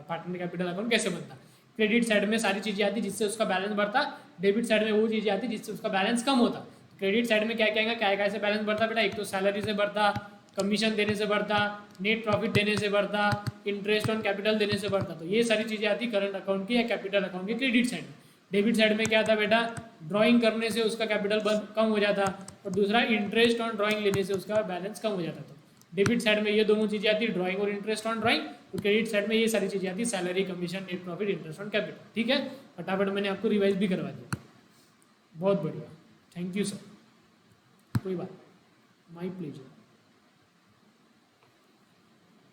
पार्टनर कैपिटल अकाउंट कैसे बनता है। क्रेडिट साइड में सारी चीजें आती जिससे उसका बैलेंस बढ़ता, डेबिट साइड में वो चीजें आती जिससे उसका बैलेंस कम होता। क्रेडिट साइड में क्या क्या क्या कैसे बैलेंस बढ़ता बेटा? एक तो सैलरी से बढ़ता, कमीशन देने से बढ़ता, नेट प्रॉफिट देने से बढ़ता, इंटरेस्ट ऑन कैपिटल देने से बढ़ता। तो ये सारी चीजें आती करंट अकाउंट की या कैपिटल अकाउंट की क्रेडिट साइड में। डेबिट साइड में क्या था बेटा? ड्राइंग करने से उसका कैपिटल कम हो जाता, और दूसरा इंटरेस्ट ऑन ड्राइंग लेने से उसका बैलेंस कम हो जाता। तो डेबिट साइड में ये दोनों चीजें आती, ड्राइंग और इंटरेस्ट ऑन ड्राइंग, और क्रेडिट साइड में ये सारी चीजें आती, salary, commission, net profit, interest on capital. ठीक है, फटाफट मैंने आपको रिवाइज भी करवा दिया। बहुत बढ़िया, थैंक यू सर। कोई बात, माई प्लेजर।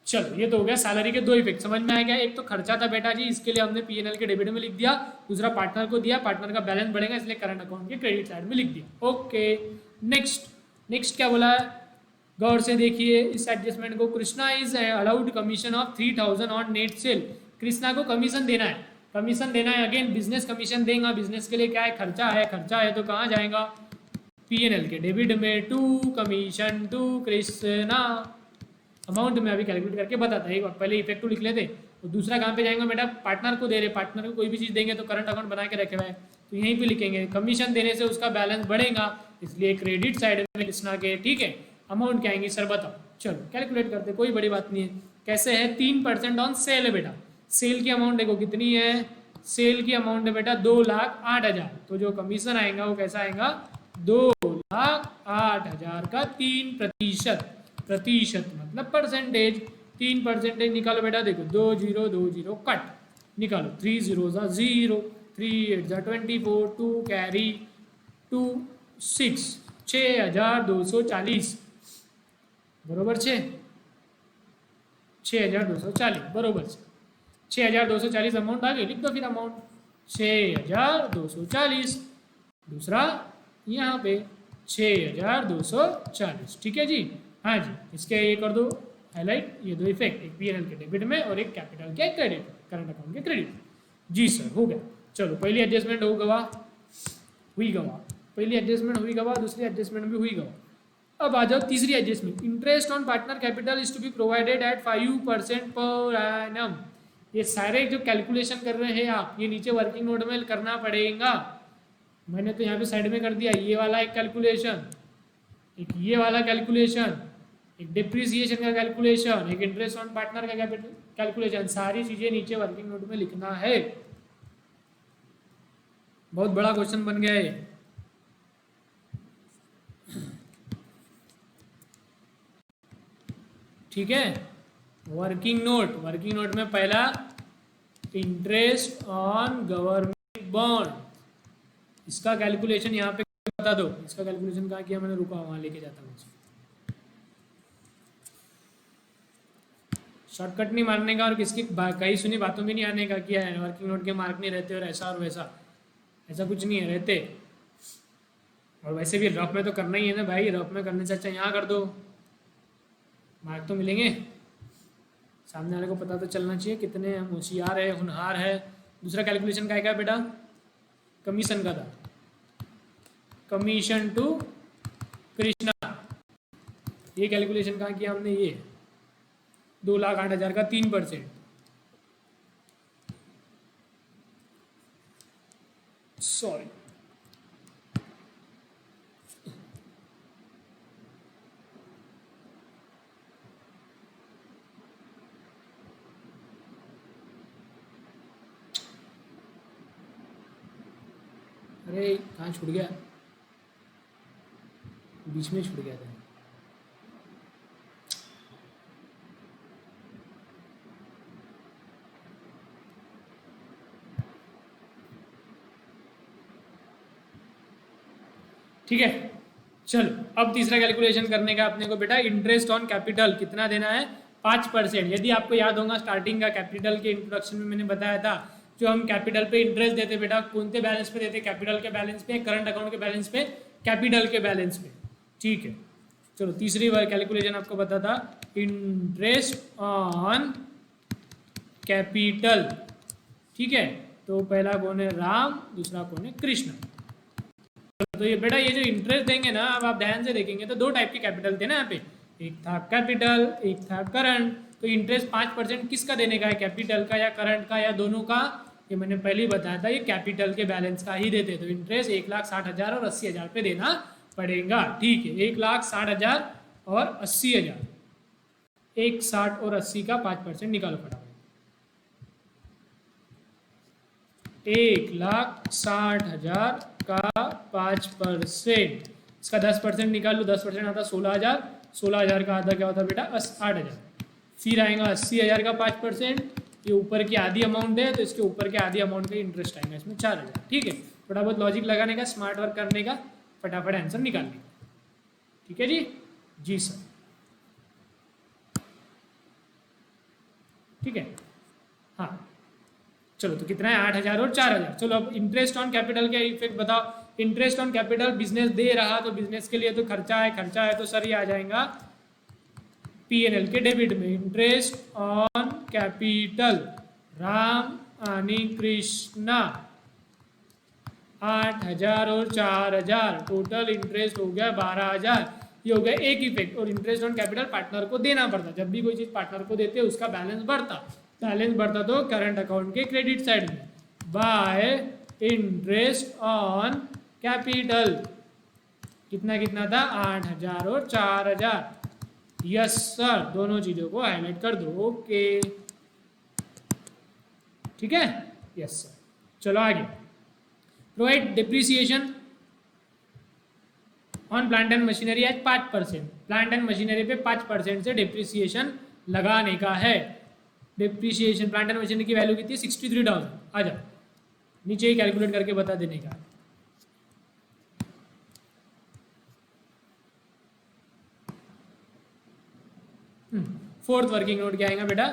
चलो, ये तो हो गया सैलरी के दो इफेक्ट, समझ में आ गया। एक तो खर्चा था बेटा जी, इसके लिए हमने पीएनएल के डेबिट में लिख दिया। दूसरा पार्टनर को दिया, पार्टनर का बैलेंस बढ़ेगा इसलिए करंट अकाउंट के क्रेडिट साइड में लिख दिया। ओके, नेक्स्ट क्या बोला है? गौर से देखिए इस एडजस्टमेंट को। Krishna is allowed commission of 3,000 on net cell. Krishna को कमीशन देना है, कमीशन देना है। अगेन बिजनेस कमीशन देगा, बिजनेस के लिए क्या है? खर्चा है। खर्चा है तो कहाँ जाएगा? पीएनएल के डेबिट में, to commission to Krishna. Amount में अभी कैलकुलेट करके बताता है, एक बार पहले इफेक्ट लिख लेते। तो दूसरा कहाँ पे जाएंगे बेटा? पार्टनर को दे रहे, पार्टनर को कोई भी चीज देंगे तो करंट अकाउंट बना के रखे हुए हैं, तो यहीं पे लिखेंगे कमीशन देने से उसका बैलेंस बढ़ेगा, इसलिए क्रेडिट साइड में कृष्णा के। ठीक है, अमाउंट क्या आएंगे सर बताओ? चलो कैलकुलेट करते, कोई बड़ी बात नहीं है। कैसे है? 3% ऑन सेल है बेटा। सेल की अमाउंट देखो कितनी है? सेल की अमाउंट है बेटा 2,08,000। तो जो कमीशन आएगा वो कैसा आएगा? 2,08,000 का 3%। प्रतिशत मतलब परसेंटेज। 3% निकालो बेटा, देखो 2,0,2,0 कट निकालो, 3 0 0, 3 8 24, 2 कैरी 2 6, 6,240 बरोबर 6,240 बरोबर 6,240 अमाउंट आ गई। लिख दो फिर अमाउंट 6,240। दूसरा यहाँ पे 6,240। ठीक है जी, हाँ जी, इसके ये कर दो हाईलाइट, ये दो इफेक्ट, एक पीएनएल के डेबिट में और एक कैपिटल के क्रेडिट, करंट अकाउंट के क्रेडिट। जी सर, हो गया। चलो पहली एडजस्टमेंट हो गवा, हुई गवा, पहली एडजस्टमेंट हुई गवा, दूसरी एडजस्टमेंट भी हुई गवा। अब आ जाओ तीसरी adjustment. Interest on partner capital is to be provided at 5% per annum. ये सारे जो कैलकुलेशन कर रहे हैं आप, ये नीचे वर्किंग नोट में करना पड़ेगा। मैंने तो यहाँ पे साइड में कर दिया, ये वाला एक कैलकुलेशन, एक ये वाला कैलकुलेशन, एक डिप्रिसिएशन का कैलकुलेशन, एक इंटरेस्ट ऑन पार्टनर का कैलकुलेशन, सारी चीजें नीचे वर्किंग नोट में लिखना है। बहुत बड़ा क्वेश्चन बन गया है। ठीक है। वर्किंग नोट में पहला इंटरेस्ट ऑन गवर्नमेंट बॉन्ड, इसका कैलकुलेशन यहाँ पे बता दो। इसका कैलकुलेशन कहाँ किया मैंने, रुका वहाँ लेके जाता हूँ। शॉर्टकट नहीं मारने का और किसकी कहीं सुनी बातों में नहीं आने का किया है। वर्किंग नोट के मार्क नहीं रहते और ऐसा और वैसा, ऐसा कुछ नहीं है रहते। और वैसे भी रफ में तो करना ही है ना भाई, रफ में करने से अच्छा यहाँ कर दो, मार्क तो मिलेंगे। सामने वाले को पता तो चलना चाहिए कितने हम होशियार है, होनहार है। दूसरा कैलकुलेशन क्या है बेटा, कमीशन का था, कमीशन टू कृष्णा। ये कैलकुलेशन कहाँ किया हमने, ये 2,08,000 का 3%। सॉरी, अरे कहाँ छूट गया, बीच में छूट गया था। ठीक है, चलो अब तीसरा कैलकुलेशन करने का अपने को बेटा, इंटरेस्ट ऑन कैपिटल कितना देना है, 5%। यदि आपको याद होगा स्टार्टिंग का कैपिटल के इंट्रोडक्शन में मैंने बताया था, जो हम कैपिटल पे इंटरेस्ट देते बेटा, कौन से बैलेंस पे देते, कैपिटल के बैलेंस पे, करंट अकाउंट के बैलेंस पे, कैपिटल के बैलेंस पे। ठीक है, चलो तीसरी बार कैलकुलेशन आपको बता था, इंटरेस्ट ऑन कैपिटल। ठीक है, तो पहला कौन है, राम, दूसरा कौन है, कृष्ण। तो ये बेटा ये जो इंटरेस्ट देंगे ना, अब आप ध्यान से देखेंगे तो दो टाइप के कैपिटल थे ना यहाँ पे, एक था कैपिटल, एक था करंट। तो इंटरेस्ट 5% किसका देने का है, कैपिटल का या करंट का या दोनों का, ये मैंने पहले ही बताया था, ये कैपिटल के बैलेंस का ही देते। तो इंटरेस्ट 1,60,000 और 80,000 पे देना पड़ेगा। ठीक है, 1,60,000 और 80,000, 1,60 और 80 का 5% निकालो फटाफट। 1,60,000 का 5%, इसका 10% निकाल लो, 10% आता 16,000, 16,000 का आधा क्या होता है बेटा, 8,000। फिर आएगा 80,000 का 5%, ये ऊपर की आधी अमाउंट है तो इसके ऊपर के आधी अमाउंट का इंटरेस्ट आएगा इसमें 4,000। ठीक है, थोड़ा बहुत लॉजिक लगाने का, स्मार्ट वर्क करने का, फटाफट आंसर निकालने का। ठीक है जी, जी सर। ठीक है, हाँ चलो, तो कितना है, 8,000 और 4,000। चलो अब इंटरेस्ट ऑन कैपिटल के इफेक्ट बताओ। इंटरेस्ट ऑन कैपिटल, बिजनेस दे रहा तो बिजनेस के लिए तो खर्चा है, खर्चा है तो सर ये आ जाएगा P&L के डेबिट में। इंटरेस्ट ऑन कैपिटल, राम आणि कृष्णा, 8,000 और 4,000, टोटल इंटरेस्ट हो गया 12,000। ये हो गया एक इफेक्ट। और इंटरेस्ट ऑन कैपिटल पार्टनर को देना पड़ता, जब भी कोई चीज पार्टनर को देते उसका बैलेंस बढ़ता, बैलेंस बढ़ता तो करंट अकाउंट के क्रेडिट साइड में, बाय इंटरेस्ट ऑन कैपिटल। कितना कितना था, 8,000 और 4,000। यस सर, दोनों चीजों को हाईलाइट कर दो। ओके, ठीक है, यस सर। चलो आगे, provide depreciation on plant and machinery at 5%। Plant and machinery पे 5% से डिप्रिसिएशन लगाने का है। डिप्रिसिएशन प्लांट एंड मशीनरी की वैल्यू कितनी है, 63,000। आ जाओ, नीचे ही कैलकुलेट करके बता देने का। फोर्थ वर्किंग नोट क्या आएगा बेटा,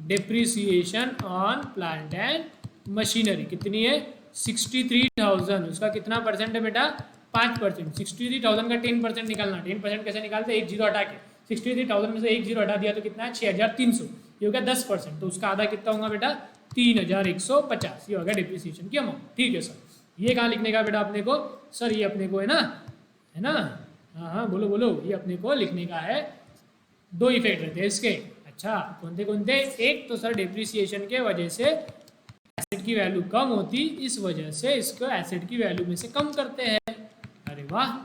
depreciation on plant and machinery कितनी है, 63,000। उसका कितना परसेंट है बेटा, 5%। 63,000 का 10% निकालना। 10% कैसे निकालते, एक जीरो हटा के। 63,000 में से एक जीरो हटा दिया तो कितना है, 6,300। ये हो गया 10%, तो उसका आधा कितना होगा बेटा, 3,150। ये हो गया डिप्रिसिएशन की अमाउंट। ठीक है सर, ये कहाँ लिखने का बेटा अपने को, सर ये अपने को है ना, हाँ हाँ बोलो बोलो, ये अपने को लिखने का है। दो इफेक्ट रहते हैं इसके। अच्छा, कौन थे, एक तो सर डिप्रिसिएशन के वजह से एसेट की वैल्यू कम होती, इस वजह से इसको एसेट की वैल्यू में से कम करते हैं। अरे वाह,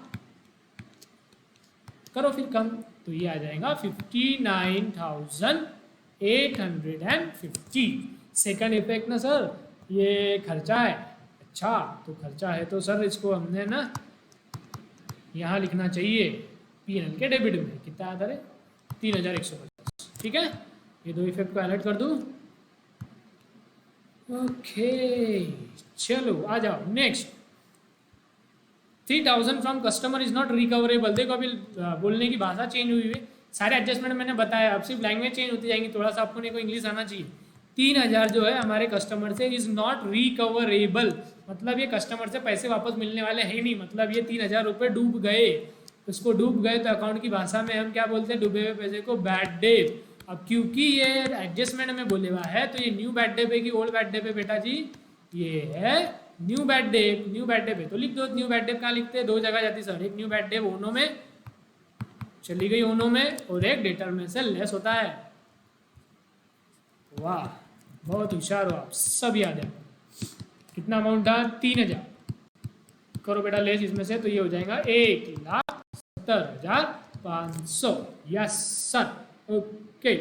करो फिर कम, तो ये आ जाएगा 59,850। सेकंड इफेक्ट ना सर, ये खर्चा है। अच्छा, तो खर्चा है तो सर इसको हमने ना यहाँ लिखना चाहिए P&L के डेबिट में। कितना आता है, 3,150। ठीक है, ये दो इफेक्ट को हाईलाइट कर दूं। ओके चलो आ जाओ next. 3000 from customer is not recoverable. देखो अभी बोलने की भाषा चेंज हुई है, सारे एडजस्टमेंट मैंने बताया, अब सिर्फ लैंग्वेज चेंज होती जाएंगी, थोड़ा सा आपको इंग्लिश आना चाहिए। 3000 जो है हमारे कस्टमर से इज नॉट रिकवरेबल, मतलब ये कस्टमर से पैसे वापस मिलने वाले हैं नहीं, मतलब ये 3000 रुपये डूब गए। उसको डूब गए तो अकाउंट की भाषा में हम क्या बोलते हैं, डूबे हुए पैसे को बैड डेट। अब क्योंकि ये एडजस्टमेंट में बोले हुआ है तो ये न्यू बैड डे पे की ओल्ड बैड डे पे बेटा जी, ये है new bad day. New bad day पे तो लिख दो, न्यू बैड डे कहाँ लिखते हैं, दो जगह जाती सर, एक न्यू बैड डे ओनो में चली गई ओनो में, और एक डेटर में से लेस होता है। वाह बहुत होशियार हो आप, सब याद है। कितना अमाउंट था, 3000, करो बेटा लेस इसमें से, तो ये हो जाएगा 1,70,500। Yes sir, okay.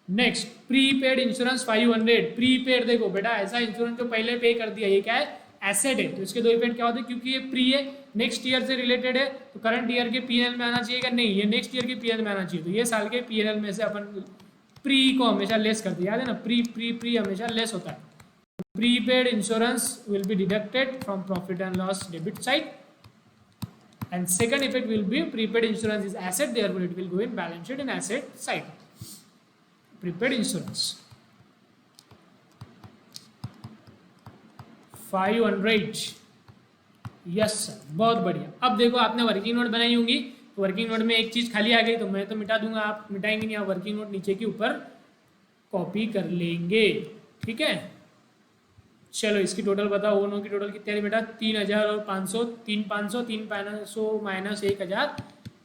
Next prepaid insurance 500। Prepaid देखो बेटा ऐसा इंश्योरेंस जो पहले पे कर दिया, ये क्या है, एसेट है, तो इसके दो इफेक्ट क्या होते हैं, क्योंकि ये प्री है, नेक्स्ट ईयर से रिलेटेड है, तो करंट ईयर के पीएनएल में आना चाहिए कि नहीं, ये नेक्स्ट ईयर के पीएनएल में आना चाहिए, तो ये साल के पीएनएल में से अपन प्री को हमेशा लेस करते हैं, याद है ना, प्री प्री प्री हमेशा लेस होता है। Prepaid insurance will be deducted from profit and loss debit side, and second effect will be prepaid insurance is asset, therefore it will go in balance sheet in asset side. Prepaid insurance 500। Yes sir बहुत बढ़िया। अब देखो आपने working note बनाई होंगी, तो working note में एक चीज खाली आ गई तो मैं तो मिटा दूंगा, आप मिटाएंगे नहीं, आप वर्किंग नोट नीचे के ऊपर कॉपी कर लेंगे, ठीक है। चलो इसकी टोटल बताओ, ओनो की टोटल कितनी है बेटा, 3,000 और 500, 3,500, 3,500 माइनस 1,000,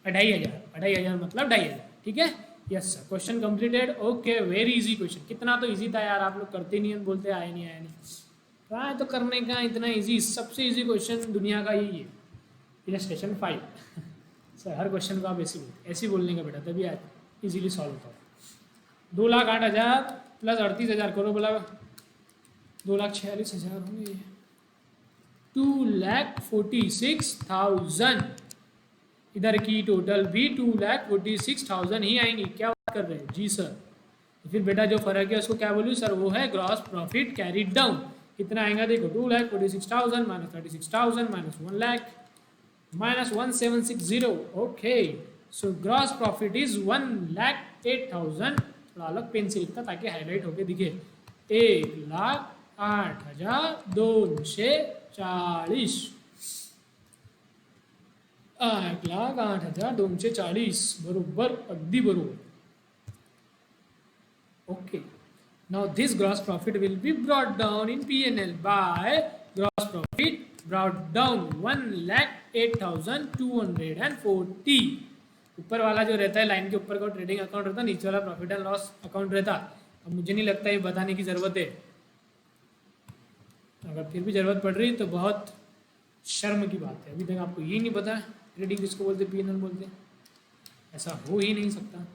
2,500, 2,500 मतलब 2,500, ठीक है। Yes sir question completed. Okay very easy question, कितना तो इजी था यार, आप लोग करते नहीं हैं, बोलते आया नहीं आया नहीं, ट्राई तो करने का, इतना इजी, सबसे इजी क्वेश्चन दुनिया का यही है, इलस्ट्रेशन 5। सर हर क्वेश्चन को आप ऐसे बोलने का बेटा, तभी इजीली सॉल्व होता है। 2,08,000 प्लस 38,000 करो, बोला 2,46,000 होंगे, 2,46,000, इधर की टोटल भी 2,46,000 ही आएंगी, क्या बात कर रहे हैं जी सर। तो फिर बेटा जो फर्क है उसको क्या बोलूँ सर, वो है ग्रॉस प्रॉफिट कैरीड डाउन। कितना आएगा देखो, 2,46,000 minus 36,000 minus 1 lakh minus 1,760। Okay so gross profit is 1,08,000, थोड़ा अलग पेन से लिखता ताकि हाईलाइट होके दिखे, 1,08,240, 1,08,240 बरोबर, अगदी बरोबर। Okay now this gross profit will be brought down in PNL by gross profit brought down 1,08,240। ऊपर वाला जो रहता है लाइन के ऊपर का ट्रेडिंग अकाउंट रहता है, नीचे वाला प्रॉफिट एंड लॉस अकाउंट रहता। अब मुझे नहीं लगता ये बताने की ज़रूरत है, अगर फिर भी ज़रूरत पड़ रही तो बहुत शर्म की बात है, अभी तक आपको ये नहीं पता ट्रेडिंग किसको बोलते, पीएनएल बोलते, ऐसा हो ही नहीं सकता।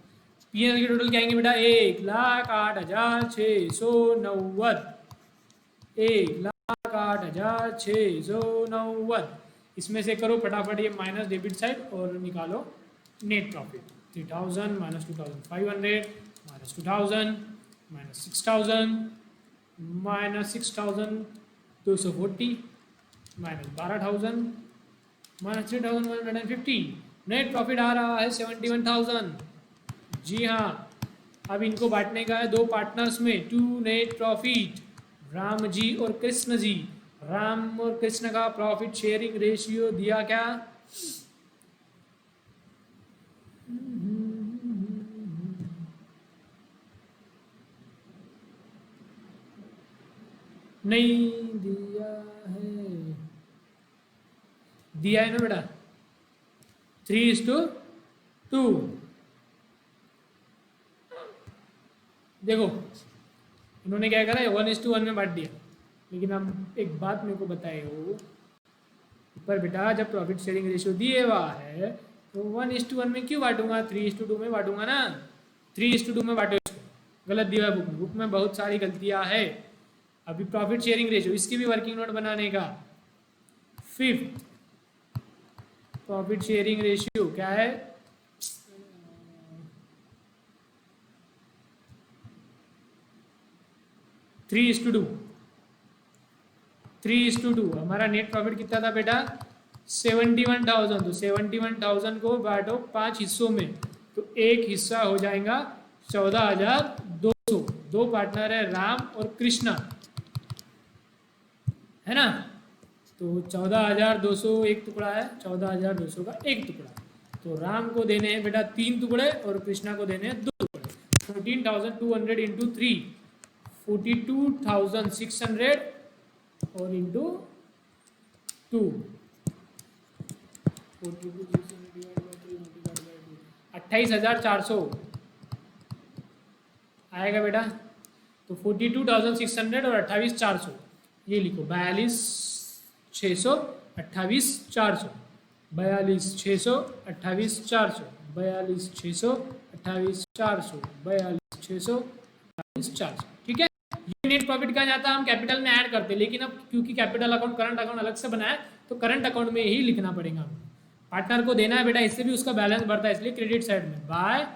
पीएनएल के टोटल क्या आएंगे बेटा, 1,08,690, 1,08,690, इसमें से करो फटाफट ये माइनस डेबिट साइड और निकालो net profit, 3,000 minus 2,500 minus 2,000 minus 6,000 minus 6,240 minus 12,000 minus 3,150, net profit आ रहा है 71,000। जी हाँ, अब इनको बांटने का है दो पार्टनर्स में, to net profit, Ram ji और कृष्ण जी। राम और कृष्ण का प्रॉफिट शेयरिंग रेशियो दिया क्या, नहीं दिया है, दिया है ना बेटा, 3:2। देखो इन्होंने क्या करा है, 1:1 में बांट दिया, लेकिन हम एक बात मेरे को बताए हो ऊपर बेटा, जब प्रॉफिट शेयरिंग रेशियो दिए हुआ है तो 1:1 में क्यों बांटूंगा, 3:2 में बांटूंगा ना, 3:2 में बांटो इसको, गलत दिया है बुक में बहुत सारी गलतियां है। अभी प्रॉफिट शेयरिंग रेशियो, इसकी भी वर्किंग नोट बनाने का, 5th प्रॉफिट शेयरिंग रेशियो क्या है, 3:2, 3:2। हमारा नेट प्रॉफिट कितना था बेटा? 71,000। तो 71,000 को बांटो 5 हिस्सों में, तो एक हिस्सा हो जाएगा 14,200। दो पार्टनर है राम और कृष्णा, है ना? तो 14,200 एक टुकड़ा है, 14,200 का एक टुकड़ा। तो राम को देने हैं बेटा 3 टुकड़े और कृष्णा को देने हैं 2 टुकड़े। 14,200 इंटू 3, 42,600 और इंटू 2, 28,400 आएगा बेटा। तो 42,600 और 28,400 ये लिखो, 42,600, 28,400, 42,600, 28,400, 42,600, 28,400, 42,600, 28,400। ठीक है, ये नेट प्रॉफिट कहाँ जाता है? हम कैपिटल में ऐड करते हैं, लेकिन अब क्योंकि कैपिटल अकाउंट करंट अकाउंट अलग से बनाया है, तो करंट अकाउंट में ही लिखना पड़ेगा। पार्टनर को देना है बेटा, इससे भी उसका बैलेंस बढ़ता है, इसलिए क्रेडिट साइड में बाय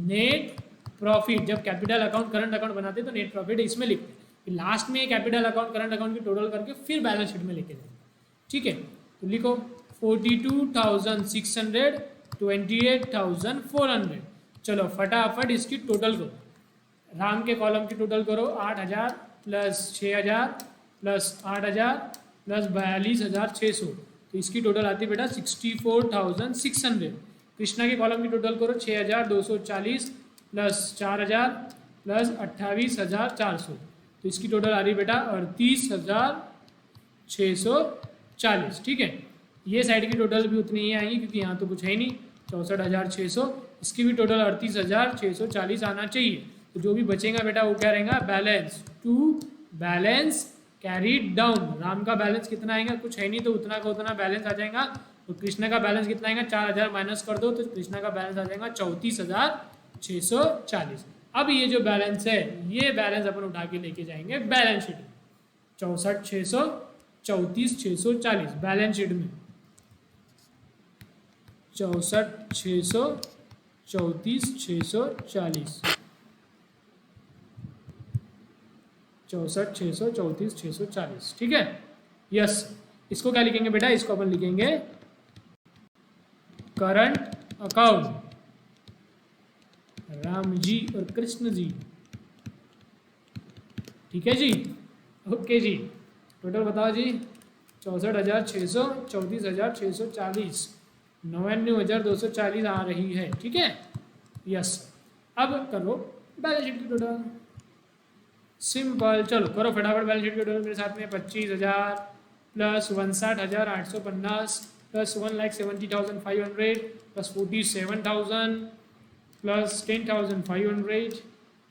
नेट प्रॉफिट। जब कैपिटल अकाउंट करंट अकाउंट बनाते हैं तो नेट प्रॉफिट इसमें लिखते हैं, फिर लास्ट में कैपिटल अकाउंट करंट अकाउंट की टोटल करके फिर बैलेंस शीट में लेके जाएंगे। ठीक है, तो लिखो 42,600, 28,400। चलो फटाफट इसकी टोटल करो। राम के कॉलम की टोटल करो, 8,000 प्लस 6,000 प्लस 8,000 प्लस 42,600। तो इसकी टोटल आती है बेटा 64,600। कृष्णा के कॉलम की टोटल करो, 6,240 प्लस 4,000 प्लस 28,400। तो इसकी टोटल आ रही बेटा 38,640। ठीक है, ये साइड की टोटल भी उतनी ही आएगी क्योंकि यहाँ तो कुछ है ही नहीं, 64,600। इसकी भी टोटल 38,640 आना चाहिए। तो जो भी बचेगा बेटा वो क्या रहेगा? Balance to balance carried down. Ram का बैलेंस कितना आएगा? कुछ है नहीं, तो उतना का उतना बैलेंस आ जाएगा। तो कृष्णा का बैलेंस कितना आएगा? 4,000 माइनस कर दो तो कृष्णा का बैलेंस आ जाएगा 34,640। अब ये जो बैलेंस है, ये बैलेंस अपन उठा के लेके जाएंगे बैलेंस शीट में, 64,600, 34,640 बैलेंस शीट में, 64,600, 34,640, 64,600, 34,640। ठीक है, यस। इसको क्या लिखेंगे बेटा? इसको अपन लिखेंगे करंट अकाउंट, राम जी और कृष्ण जी। ठीक है जी, ओके जी। टोटल बताओ जी, 64,600, 34,640, 99,240 आ रही है। ठीक है, यस। अब करो बैलेंस शीट की टोटल, सिंपल। चलो करो फटाफट बैलेंस शीट की टोटल मेरे साथ में। 25,000 plus 59,850 plus 1,70,500 plus 47,000 plus 10,500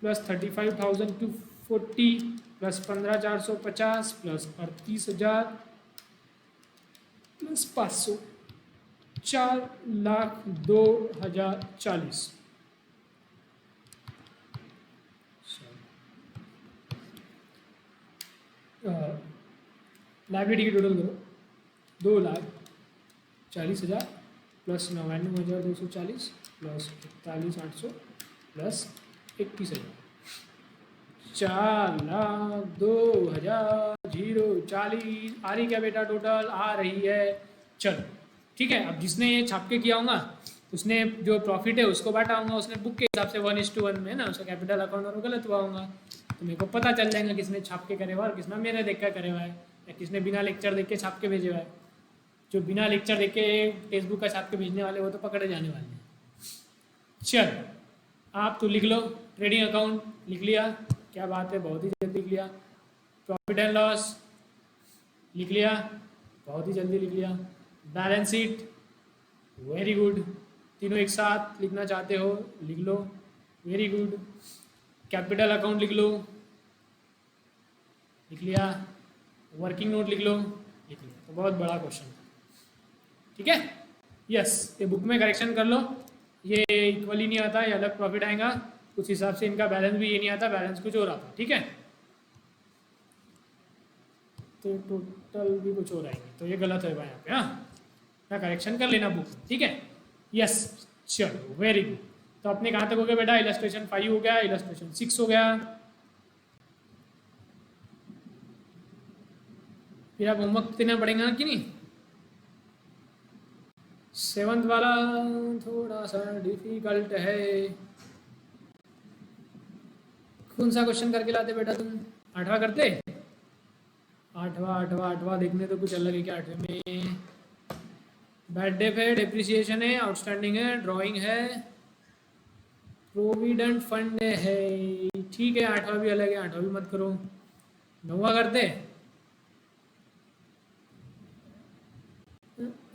plus 35,240 plus 15,450 plus 38,000 plus 500, 4,02,040। Liability की टोटल करो, 2,40,000 प्लस 99,240 प्लस 41,800 प्लस 21,000, 4,02,040 आ रही क्या बेटा? टोटल आ रही है। चलो ठीक है, अब जिसने ये छाप के किया होगा उसने जो प्रॉफिट है उसको बांटा होगा, उसने बुक के हिसाब से 1:1 में ना, उसका कैपिटल अकाउंट और गलत हुआ होगा। तो मेरे को पता चल जाएगा किसने छाप के करे हुआ और किसने मेरे देख कर करे हुआ है, या किसने बिना लेक्चर देख के छाप के भेजे हुआ है। जो बिना लेक्चर देख के टेक्स्ट बुक का छाप के भेजने वाले वो तो पकड़े जाने वाले हैं। चल आप तो लिख लो, ट्रेडिंग अकाउंट लिख लिया, क्या बात है, बहुत ही जल्दी लिख लिया। प्रॉफिट एंड लॉस लिख लिया, बहुत ही जल्दी लिख लिया। बैलेंस शीट, वेरी गुड, तीनों एक साथ लिखना चाहते हो लिख लो, वेरी गुड। कैपिटल अकाउंट लिख लो, लिख लिया। वर्किंग नोट लिख लो, लिख लिया। तो बहुत बड़ा क्वेश्चन था, ठीक है, यस। ये बुक में करेक्शन कर लो, ये इक्वली नहीं आता, ये अलग प्रॉफिट आएगा उस हिसाब से। इनका बैलेंस भी ये नहीं आता, बैलेंस कुछ और आता, ठीक है। तो टोटल भी कुछ और आएंगे, तो ये गलत है भाई यहाँ पे। हाँ, मैं करेक्शन कर लेना बुक, ठीक है, यस। चलो वेरी गुड। तो अपने कहाँ तक हो गया बेटा? इलस्ट्रेशन 5 हो गया, इलस्ट्रेशन 6 हो गया। फिर आप होमवर्क देना पड़ेगा कि नहीं। 7th वाला थोड़ा सा डिफिकल्ट है। कौन सा क्वेश्चन करके लाते बेटा तुम? 8वां करते? 8वां देखने तो कुछ अलग है क्या 8वें में? बैड डेप है, डेप्रिसिएशन है, आउटस्टैंडिंग है, ड्राइंग है, प्रोविडेंट फंड है। ठीक है, 8वां भी अलग है, 8वां भी मत करो। 9वां करते?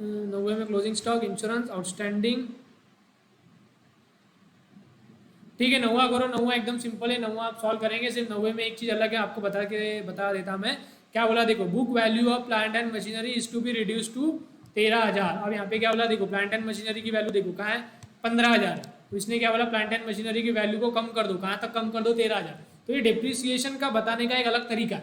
9वें में क्लोजिंग स्टॉक, इंश्योरेंस, आउटस्टैंडिंग। ठीक है, 9वां करो। 9वां एकदम सिंपल है, 9वां आप सॉल्व करेंगे। सिर्फ 9वें में एक चीज़ अलग है, आपको बता देता मैं। क्या बोला देखो, book value of plant and machinery is to be reduce to 13,000। अब यहाँ पे क्या बोला देखो, प्लांट एंड मशीनरी की वैल्यू देखो कहाँ है, 15,000। तो इसने क्या बोला, प्लांट एंड मशीनरी की वैल्यू को कम कर दो। कहाँ तक कम कर दो? 13,000। तो ये डिप्रिसिएशन का बताने का एक अलग तरीका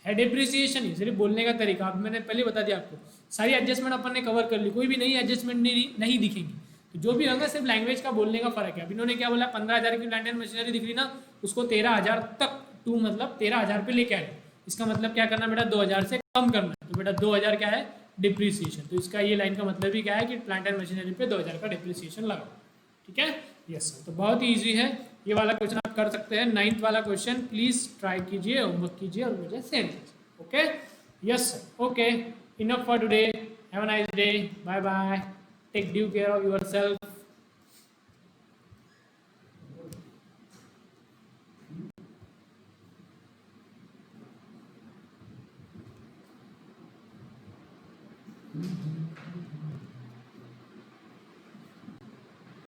है। डिप्रिसिएशन ही सिर्फ बोलने का तरीका, अब मैंने पहले बता दिया आपको। सारी एडजस्टमेंट अपन ने कवर कर ली, कोई भी नई एडजस्टमेंट नहीं दिखेंगी। तो जो भी होगा सिर्फ लैंग्वेज का बोलने का फर्क है। अब इन्होंने क्या बोला, 15,000 की प्लांट एंड मशीनरी दिख रही ना, उसको 13,000 तक, टू मतलब 13,000 पे लेके आए। इसका मतलब क्या करना बेटा, 2,000 से कम करना है। तो बेटा 2,000 क्या है, डिप्रिसिएशन। तो इसका ये लाइन का मतलब ही क्या है कि प्लांट एंड मशीनरी पे 2,000 का डिप्रिसिएशन लगाओ। ठीक है, यस सर। तो बहुत ही ईजी है ये वाला क्वेश्चन, आप कर सकते हैं। 9th वाला क्वेश्चन प्लीज ट्राई कीजिए, होमवर्क कीजिए और मुझे सेंड कीजिए। Okay, yes sir. Okay, enough for today. Have a nice day, bye bye, take due care of yourself. Mm-hmm.